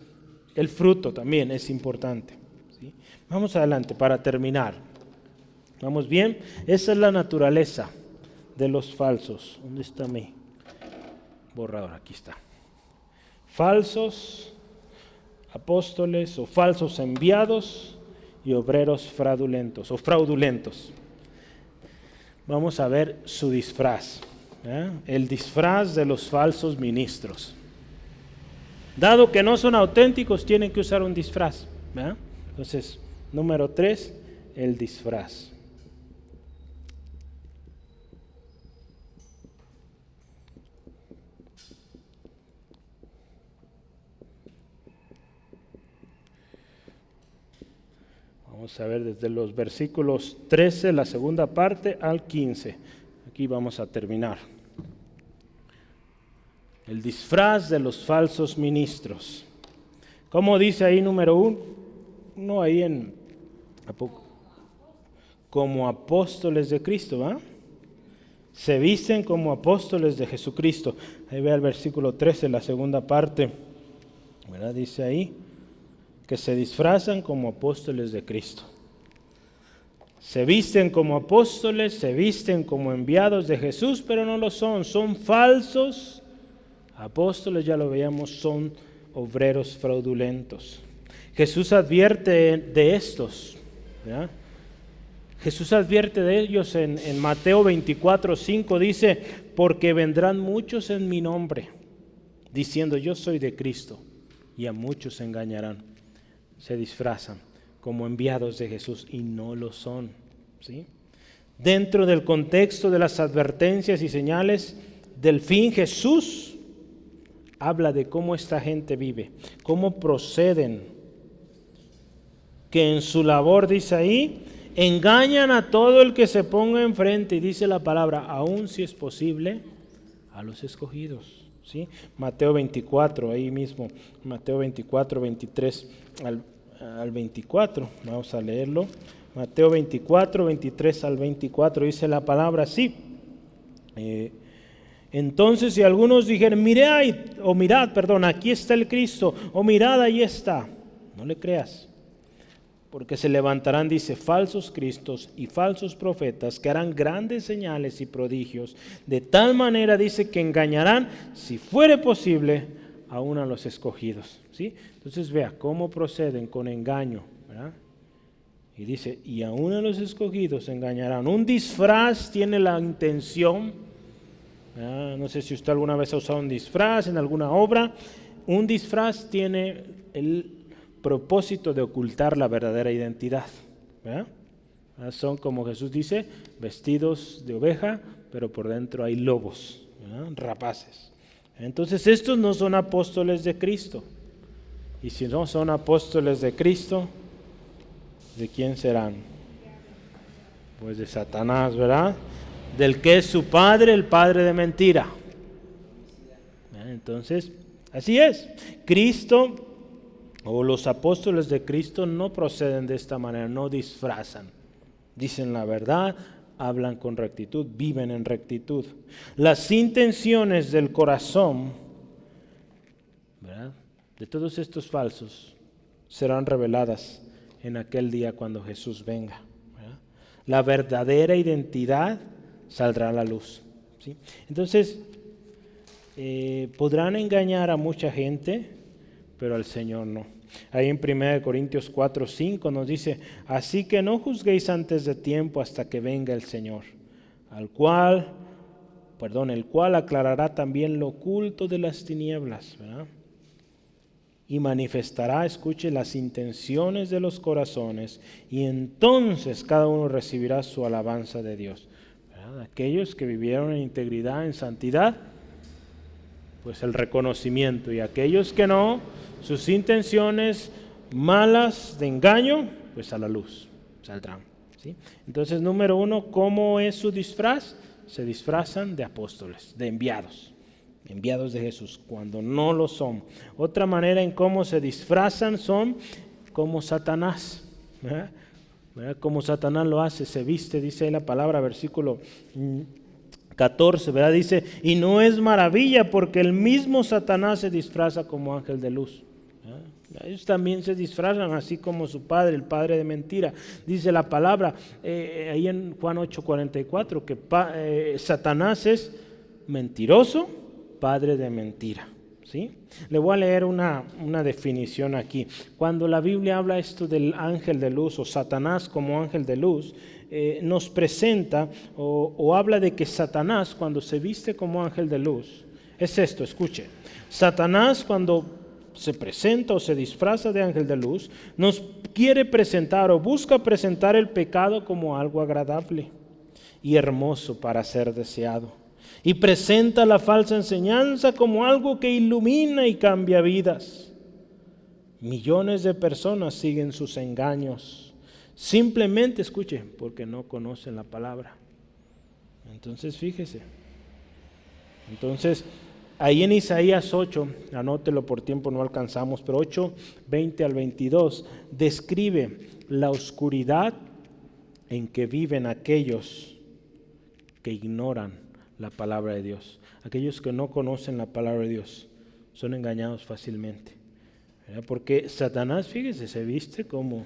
el fruto también es importante, ¿sí? Vamos adelante para terminar. ¿Vamos bien? Esa es la naturaleza de los falsos. ¿Dónde está mi borrador? Aquí está. Falsos apóstoles o falsos enviados y obreros fraudulentos o fraudulentos. Vamos a ver su disfraz. El disfraz de los falsos ministros. Dado que no son auténticos, tienen que usar un disfraz, ¿verdad? Entonces, número 3, el disfraz. Vamos a ver desde los versículos 13, la segunda parte, al 15. Aquí vamos a terminar. El disfraz de los falsos ministros. ¿Cómo dice ahí número 1? Ahí en como apóstoles de Cristo, ¿va? Se visten como apóstoles de Jesucristo. Ahí ve el versículo 13, la segunda parte, ¿verdad? Dice ahí que se disfrazan como apóstoles de Cristo. Se visten como apóstoles, se visten como enviados de Jesús, pero no lo son. Son falsos apóstoles, ya lo veíamos, son obreros fraudulentos. Jesús advierte de estos, ¿verdad? Jesús advierte de ellos en Mateo 24:5, dice: porque vendrán muchos en mi nombre, diciendo yo soy de Cristo, y a muchos engañarán. Se disfrazan como enviados de Jesús y no lo son, ¿sí? Dentro del contexto de las advertencias y señales del fin, Jesús habla de cómo esta gente vive, cómo proceden, que en su labor, dice ahí, engañan a todo el que se ponga enfrente, y dice la palabra, aun si es posible, a los escogidos. ¿Sí? Mateo 24, ahí mismo, Mateo 24, 23 al 24, vamos a leerlo. Mateo 24, 23 al 24, dice la palabra así. Entonces, si algunos dijeran, mirad, aquí está el Cristo, o mirad, ahí está, no le creas. Porque se levantarán, dice, falsos cristos y falsos profetas que harán grandes señales y prodigios. De tal manera, dice, que engañarán, si fuere posible, aún a los escogidos. ¿Sí? Entonces vea cómo proceden con engaño, ¿verdad? Y dice, y aún a los escogidos engañarán. Un disfraz tiene la intención, ¿verdad? No sé si usted alguna vez ha usado un disfraz en alguna obra. Un disfraz tiene el propósito de ocultar la verdadera identidad, ¿verdad? Son, como Jesús dice, vestidos de oveja, pero por dentro hay lobos, ¿verdad? Rapaces. Entonces estos no son apóstoles de Cristo. Y si no son apóstoles de Cristo, ¿de quién serán? Pues de Satanás, ¿verdad? Del que es su padre, el padre de mentira. Entonces, así es. Cristo o los apóstoles de Cristo no proceden de esta manera, no disfrazan. Dicen la verdad, hablan con rectitud, viven en rectitud. Las intenciones del corazón, ¿verdad?, de todos estos falsos serán reveladas en aquel día cuando Jesús venga, ¿verdad? La verdadera identidad saldrá a la luz, ¿sí? Entonces, podrán engañar a mucha gente, pero al Señor no. Ahí en 1 Corintios 4, 5 nos dice, así que no juzguéis antes de tiempo hasta que venga el Señor, el cual aclarará también lo oculto de las tinieblas, ¿verdad? Y manifestará, escuche, las intenciones de los corazones, y entonces cada uno recibirá su alabanza de Dios, ¿verdad? Aquellos que vivieron en integridad, en santidad, pues el reconocimiento, y aquellos que no, sus intenciones malas de engaño, pues a la luz saldrán, ¿sí? Entonces, número 1, ¿cómo es su disfraz? Se disfrazan de apóstoles, de enviados de Jesús, cuando no lo son. Otra manera en cómo se disfrazan son como Satanás, ¿verdad? Como Satanás lo hace, se viste, dice ahí la palabra, versículo 14, ¿verdad? Dice, y no es maravilla porque el mismo Satanás se disfraza como ángel de luz. Ellos también se disfrazan así como su padre, el padre de mentira. Dice la palabra ahí en Juan 8:44 que Satanás es mentiroso, padre de mentira, ¿sí? Le voy a leer una definición aquí. Cuando la Biblia habla esto del ángel de luz o Satanás como ángel de luz, nos presenta o habla de que Satanás, cuando se viste como ángel de luz, es esto, escuche. Satanás, cuando se presenta o se disfraza de ángel de luz, nos quiere presentar o busca presentar el pecado como algo agradable y hermoso para ser deseado. Y presenta la falsa enseñanza como algo que ilumina y cambia vidas. Millones de personas siguen sus engaños. Simplemente, escuche, porque no conocen la palabra. Entonces, fíjese. Entonces, ahí en Isaías 8, anótelo, por tiempo no alcanzamos, pero 8, 20 al 22, describe la oscuridad en que viven aquellos que ignoran la palabra de Dios. Aquellos que no conocen la palabra de Dios son engañados fácilmente, ¿verdad? Porque Satanás, fíjese, se viste como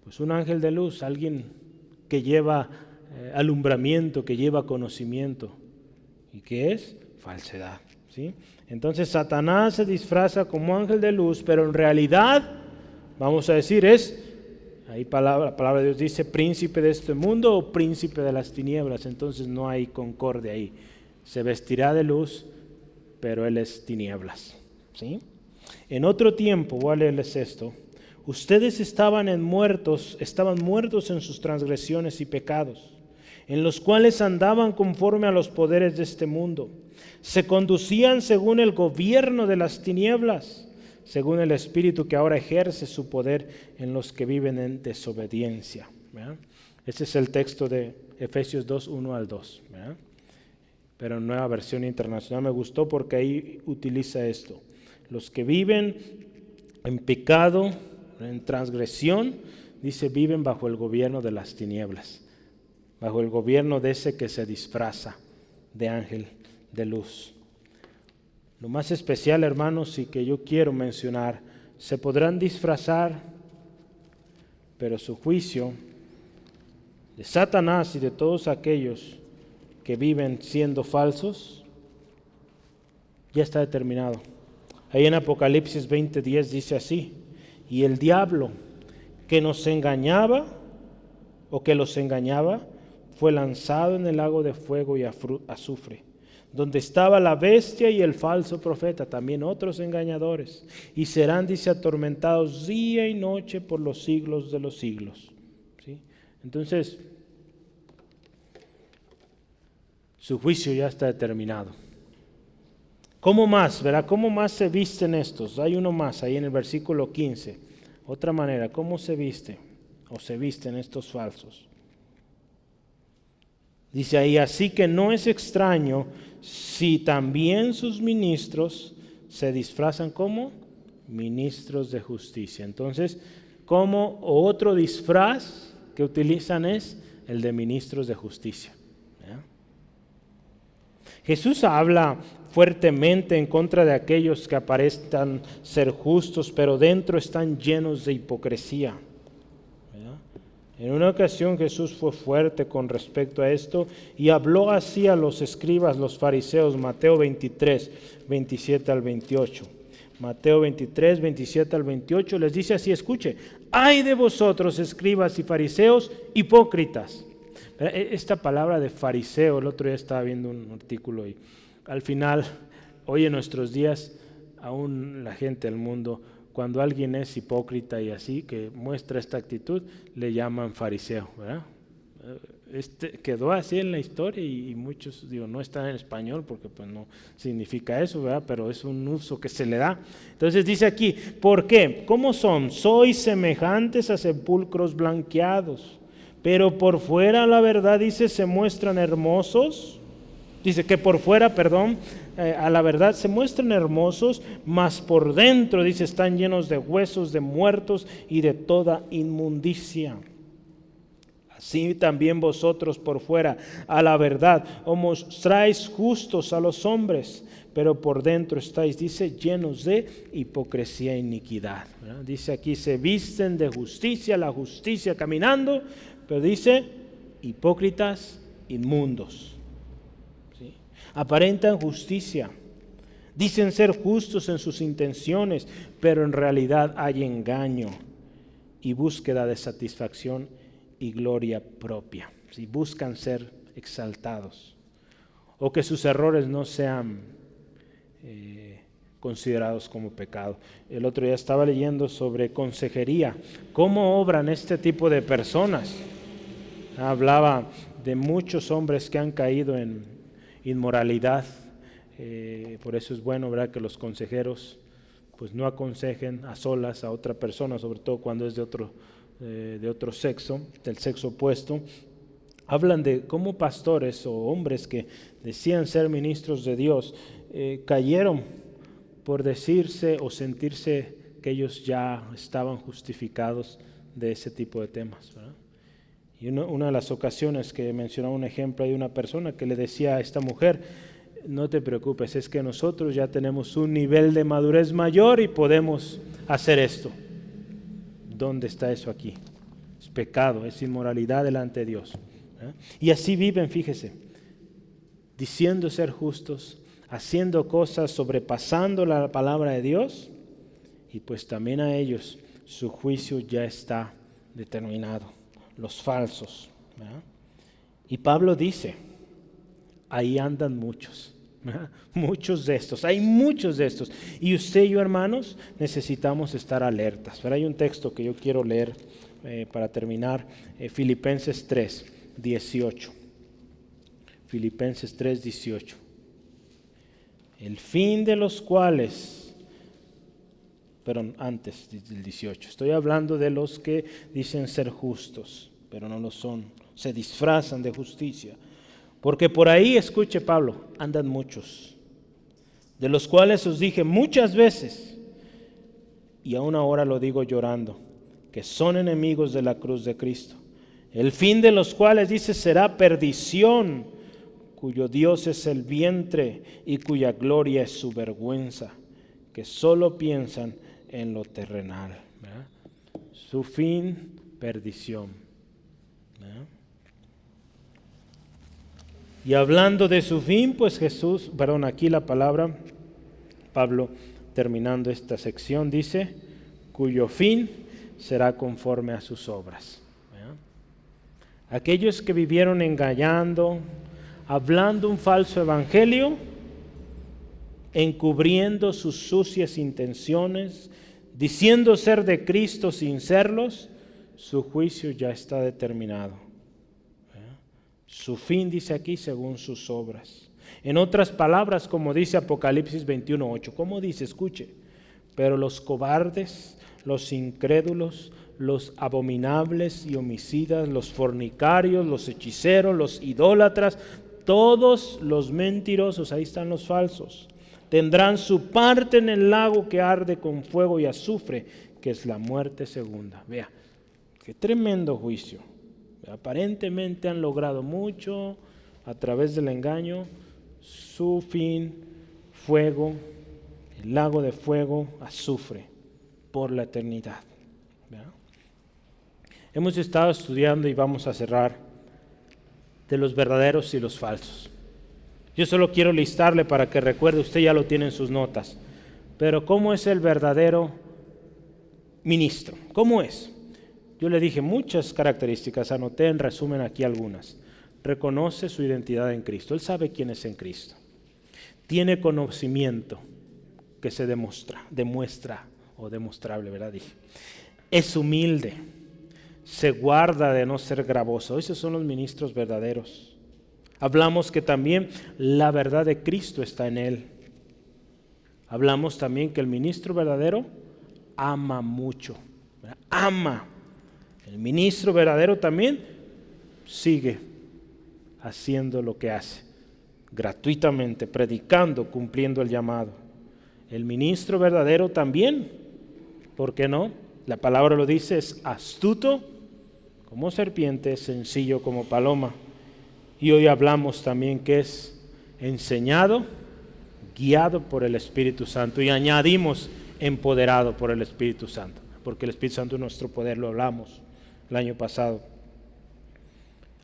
pues un ángel de luz, alguien que lleva alumbramiento, que lleva conocimiento. ¿Y qué es? Falsedad, ¿sí? Entonces Satanás se disfraza como ángel de luz, pero en realidad, vamos a decir, ahí la palabra de Dios dice príncipe de este mundo o príncipe de las tinieblas. Entonces no hay concordia ahí. Se vestirá de luz, pero él es tinieblas, ¿sí? En otro tiempo, voy a leerles esto. Ustedes estaban muertos en sus transgresiones y pecados, en los cuales andaban conforme a los poderes de este mundo. Se conducían según el gobierno de las tinieblas, según el espíritu que ahora ejerce su poder en los que viven en desobediencia. ¿verdad? Ese es el texto de Efesios 2, 1 al 2, ¿verdad? Pero en Nueva Versión Internacional me gustó porque ahí utiliza esto. Los que viven en pecado, en transgresión, dice, viven bajo el gobierno de las tinieblas, bajo el gobierno de ese que se disfraza de ángel de luz. Lo más especial, hermanos, y que yo quiero mencionar, se podrán disfrazar, pero su juicio de Satanás y de todos aquellos que viven siendo falsos ya está determinado. Ahí en Apocalipsis 20:10 dice así: y el diablo que nos engañaba o que los engañaba fue lanzado en el lago de fuego y azufre, donde estaba la bestia y el falso profeta, también otros engañadores, y serán, dice, atormentados día y noche por los siglos de los siglos. ¿Sí? Entonces, su juicio ya está determinado. ¿Cómo más? ¿Verdad? ¿Cómo más se visten estos? Hay uno más ahí en el versículo 15. Otra manera, ¿cómo se viste o se visten estos falsos? Dice ahí, así que no es extraño si también sus ministros se disfrazan como ministros de justicia. Entonces, como otro disfraz que utilizan es el de ministros de justicia. ¿Ya? Jesús habla fuertemente en contra de aquellos que aparentan ser justos, pero dentro están llenos de hipocresía. ¿Verdad? En una ocasión Jesús fue fuerte con respecto a esto y habló así a los escribas, los fariseos, Mateo 23, 27 al 28. Mateo 23, 27 al 28 les dice así, escuche: ¡ay de vosotros, escribas y fariseos, hipócritas! Esta palabra de fariseo, el otro día estaba viendo un artículo y al final, hoy en nuestros días, aún la gente del mundo, cuando alguien es hipócrita y así, que muestra esta actitud, le llaman fariseo, ¿verdad? Quedó así en la historia y muchos, digo, no están en español porque pues no significa eso, ¿verdad? Pero es un uso que se le da. Entonces dice aquí, ¿por qué? ¿Cómo son? Sois semejantes a sepulcros blanqueados, pero por fuera, la verdad, dice, se muestran hermosos. Dice que por fuera, a la verdad se muestran hermosos, mas por dentro, dice, están llenos de huesos de muertos y de toda inmundicia. Así también vosotros por fuera, a la verdad, os mostráis justos a los hombres, pero por dentro estáis, dice, llenos de hipocresía e iniquidad. ¿Verdad? Dice aquí, se visten de justicia, la justicia caminando, pero dice, hipócritas, inmundos. ¿Sí? Aparentan justicia, dicen ser justos en sus intenciones, pero en realidad hay engaño y búsqueda de satisfacción y gloria propia. Si buscan ser exaltados o que sus errores no sean considerados como pecado. El otro día estaba leyendo sobre consejería, cómo obran este tipo de personas. Hablaba de muchos hombres que han caído en inmoralidad. Por eso es bueno, ¿verdad?, que los consejeros pues no aconsejen a solas a otra persona, sobre todo cuando es de otro sexo, del sexo opuesto. Hablan de cómo pastores o hombres que decían ser ministros de Dios cayeron por decirse o sentirse que ellos ya estaban justificados de ese tipo de temas, ¿verdad? Y una de las ocasiones que mencionaba un ejemplo, hay una persona que le decía a esta mujer, no te preocupes, es que nosotros ya tenemos un nivel de madurez mayor y podemos hacer esto. ¿Dónde está eso aquí? Es pecado, es inmoralidad delante de Dios. ¿Eh? Y así viven, fíjese, diciendo ser justos, haciendo cosas, sobrepasando la palabra de Dios, y pues también a ellos su juicio ya está determinado, los falsos. ¿Verdad? Y Pablo dice, ahí andan muchos, ¿verdad? Muchos de estos, hay muchos de estos. Y usted y yo, hermanos, necesitamos estar alertas. Pero hay un texto que yo quiero leer para terminar, Filipenses 3, 18. Filipenses 3, 18. El fin de los cuales, perdón, antes del 18, estoy hablando de los que dicen ser justos. pero no lo son. Se disfrazan de justicia. Porque por ahí, escuche Pablo, andan muchos, de los cuales os dije muchas veces, y aún ahora lo digo llorando, que son enemigos de la cruz de Cristo, el fin de los cuales, dice, será perdición, cuyo Dios es el vientre y cuya gloria es su vergüenza, que solo piensan en lo terrenal. ¿Verdad? Su fin, perdición. ¿Verdad? Y hablando de su fin, pues aquí la palabra, Pablo, terminando esta sección, dice, cuyo fin será conforme a sus obras. ¿Verdad? Aquellos que vivieron engañando, hablando un falso evangelio, encubriendo sus sucias intenciones, diciendo ser de Cristo sin serlos, su juicio ya está determinado. Su fin, dice aquí, según sus obras. En otras palabras, como dice Apocalipsis 21:8, ¿cómo dice? Escuche. Pero los cobardes, los incrédulos, los abominables y homicidas, los fornicarios, los hechiceros, los idólatras, todos los mentirosos, ahí están los falsos, tendrán su parte en el lago que arde con fuego y azufre, que es la muerte segunda. Vea, qué tremendo juicio. Aparentemente han logrado mucho a través del engaño. Su fin, fuego, el lago de fuego, azufre, por la eternidad. ¿Verdad? Hemos estado estudiando y vamos a cerrar de los verdaderos y los falsos. Yo solo quiero listarle para que recuerde, usted ya lo tiene en sus notas, pero ¿cómo es el verdadero ministro? ¿Cómo es? Yo le dije muchas características, anoté en resumen aquí algunas. Reconoce su identidad en Cristo, él sabe quién es en Cristo. Tiene conocimiento que se demuestra o demostrable, ¿verdad? Dije. Es humilde, se guarda de no ser gravoso. Esos son los ministros verdaderos. Hablamos que también la verdad de Cristo está en él. Hablamos también que el ministro verdadero ama mucho, ¿verdad? Ama. El ministro verdadero también sigue haciendo lo que hace, gratuitamente, predicando, cumpliendo el llamado. El ministro verdadero también, ¿por qué no? La palabra lo dice, es astuto como serpiente, sencillo como paloma. Y hoy hablamos también que es enseñado, guiado por el Espíritu Santo, y añadimos empoderado por el Espíritu Santo, porque el Espíritu Santo es nuestro poder, lo hablamos el año pasado.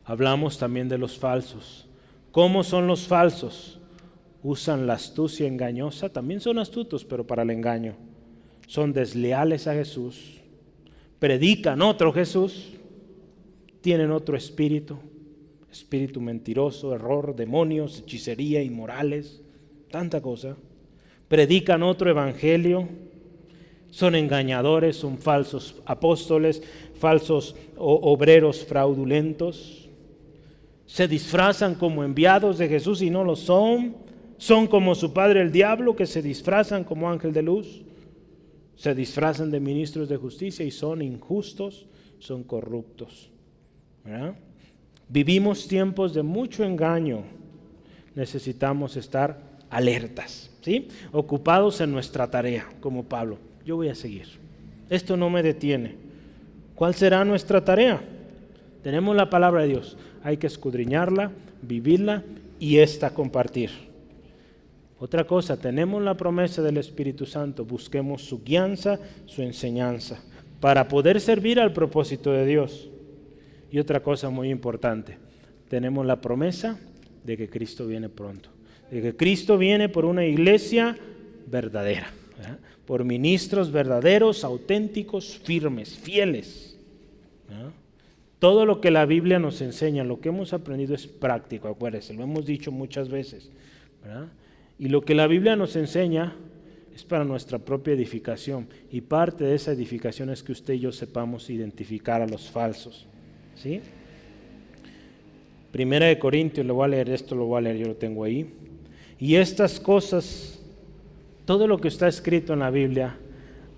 Hablamos también de los falsos. ¿Cómo son los falsos? Usan la astucia engañosa, también son astutos, pero para el engaño. Son desleales a Jesús, predican otro Jesús, tienen otro espíritu mentiroso, error, demonios, hechicería, inmorales, tanta cosa. Predican otro evangelio, son engañadores, son falsos apóstoles, falsos obreros fraudulentos. Se disfrazan como enviados de Jesús y no lo son. Son como su padre el diablo, que se disfrazan como ángel de luz. Se disfrazan de ministros de justicia y son injustos, son corruptos. ¿Verdad? Vivimos tiempos de mucho engaño. Necesitamos estar alertas, ¿sí? Ocupados en nuestra tarea, como Pablo. Yo voy a seguir. Esto no me detiene. ¿Cuál será nuestra tarea? Tenemos la palabra de Dios. Hay que escudriñarla, vivirla y compartir. Otra cosa, tenemos la promesa del Espíritu Santo. Busquemos su guianza, su enseñanza, para poder servir al propósito de Dios. Y otra cosa muy importante, tenemos la promesa de que Cristo viene pronto. De que Cristo viene por una iglesia verdadera, ¿verdad? Por ministros verdaderos, auténticos, firmes, fieles, ¿verdad? Todo lo que la Biblia nos enseña, lo que hemos aprendido es práctico, acuérdense, lo hemos dicho muchas veces, ¿verdad? Y lo que la Biblia nos enseña es para nuestra propia edificación, y parte de esa edificación es que usted y yo sepamos identificar a los falsos, ¿sí? Primera de Corintios, lo voy a leer, yo lo tengo ahí. Y estas cosas, todo lo que está escrito en la Biblia,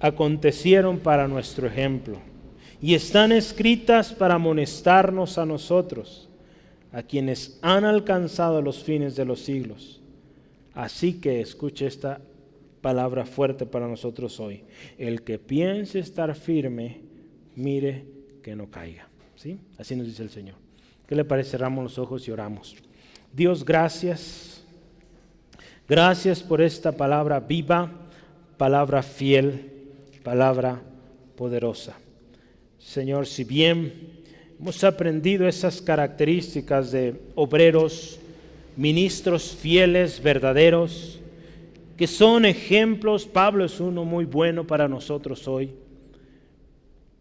acontecieron para nuestro ejemplo, y están escritas para amonestarnos a nosotros, a quienes han alcanzado los fines de los siglos. Así que escuche esta palabra fuerte para nosotros hoy. El que piense estar firme, mire que no caiga. ¿Sí? Así nos dice el Señor. ¿Qué le parece? Cerramos los ojos y oramos. Dios, gracias. Gracias por esta palabra viva, palabra fiel, palabra poderosa. Señor, si bien hemos aprendido esas características de obreros, ministros fieles, verdaderos, que son ejemplos, Pablo es uno muy bueno para nosotros hoy.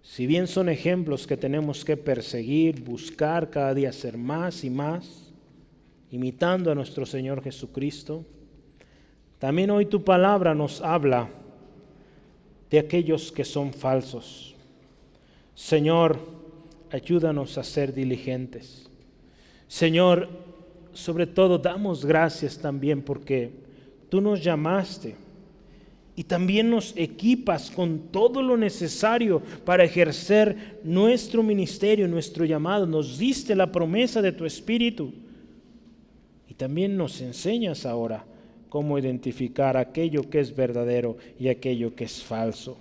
Si bien son ejemplos que tenemos que perseguir, buscar cada día ser más y más, imitando a nuestro Señor Jesucristo, también hoy tu palabra nos habla de aquellos que son falsos. Señor, ayúdanos a ser diligentes. Señor, sobre todo damos gracias también porque tú nos llamaste y también nos equipas con todo lo necesario para ejercer nuestro ministerio, nuestro llamado. Nos diste la promesa de tu Espíritu y también nos enseñas ahora cómo identificar aquello que es verdadero y aquello que es falso.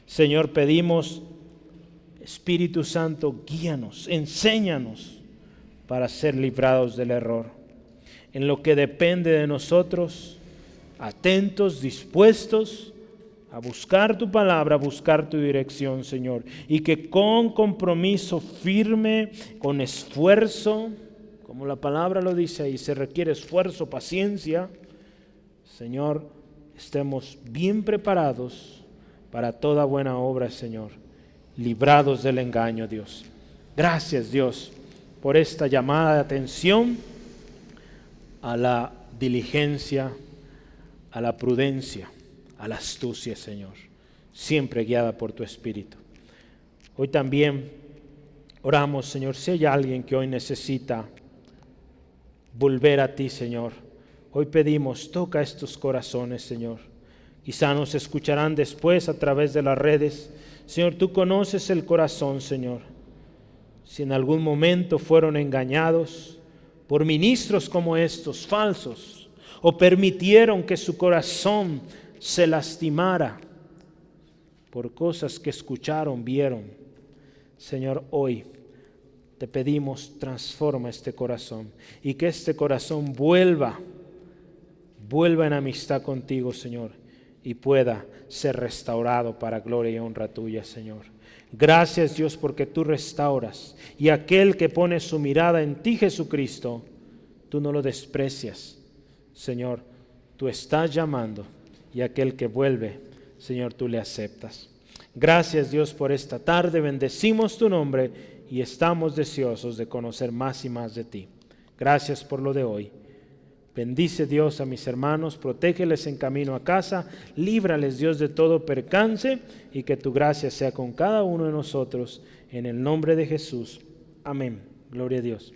Señor, pedimos, Espíritu Santo, guíanos, enséñanos para ser librados del error. En lo que depende de nosotros, atentos, dispuestos a buscar tu palabra, a buscar tu dirección, Señor. Y que con compromiso firme, con esfuerzo, como la palabra lo dice ahí, se requiere esfuerzo, paciencia, Señor, estemos bien preparados para toda buena obra, Señor, librados del engaño, Dios. Gracias, Dios, por esta llamada de atención a la diligencia, a la prudencia, a la astucia, Señor, siempre guiada por tu Espíritu. Hoy también oramos, Señor, si hay alguien que hoy necesita volver a ti, Señor, hoy pedimos, toca estos corazones, Señor. Quizá nos escucharán después a través de las redes. Señor, tú conoces el corazón, Señor. Si en algún momento fueron engañados por ministros como estos, falsos, o permitieron que su corazón se lastimara por cosas que escucharon, vieron, Señor, hoy te pedimos, transforma este corazón y que este corazón vuelva en amistad contigo, Señor, y pueda ser restaurado para gloria y honra tuya, Señor. Gracias, Dios, porque tú restauras, y aquel que pone su mirada en ti, Jesucristo, tú no lo desprecias, Señor. Tú estás llamando, y aquel que vuelve, Señor, tú le aceptas. Gracias, Dios, por esta tarde. Bendecimos tu nombre y estamos deseosos de conocer más y más de ti. Gracias por lo de hoy. Bendice, Dios, a mis hermanos, protégeles en camino a casa, líbrales, Dios, de todo percance, y que tu gracia sea con cada uno de nosotros, en el nombre de Jesús. Amén. Gloria a Dios.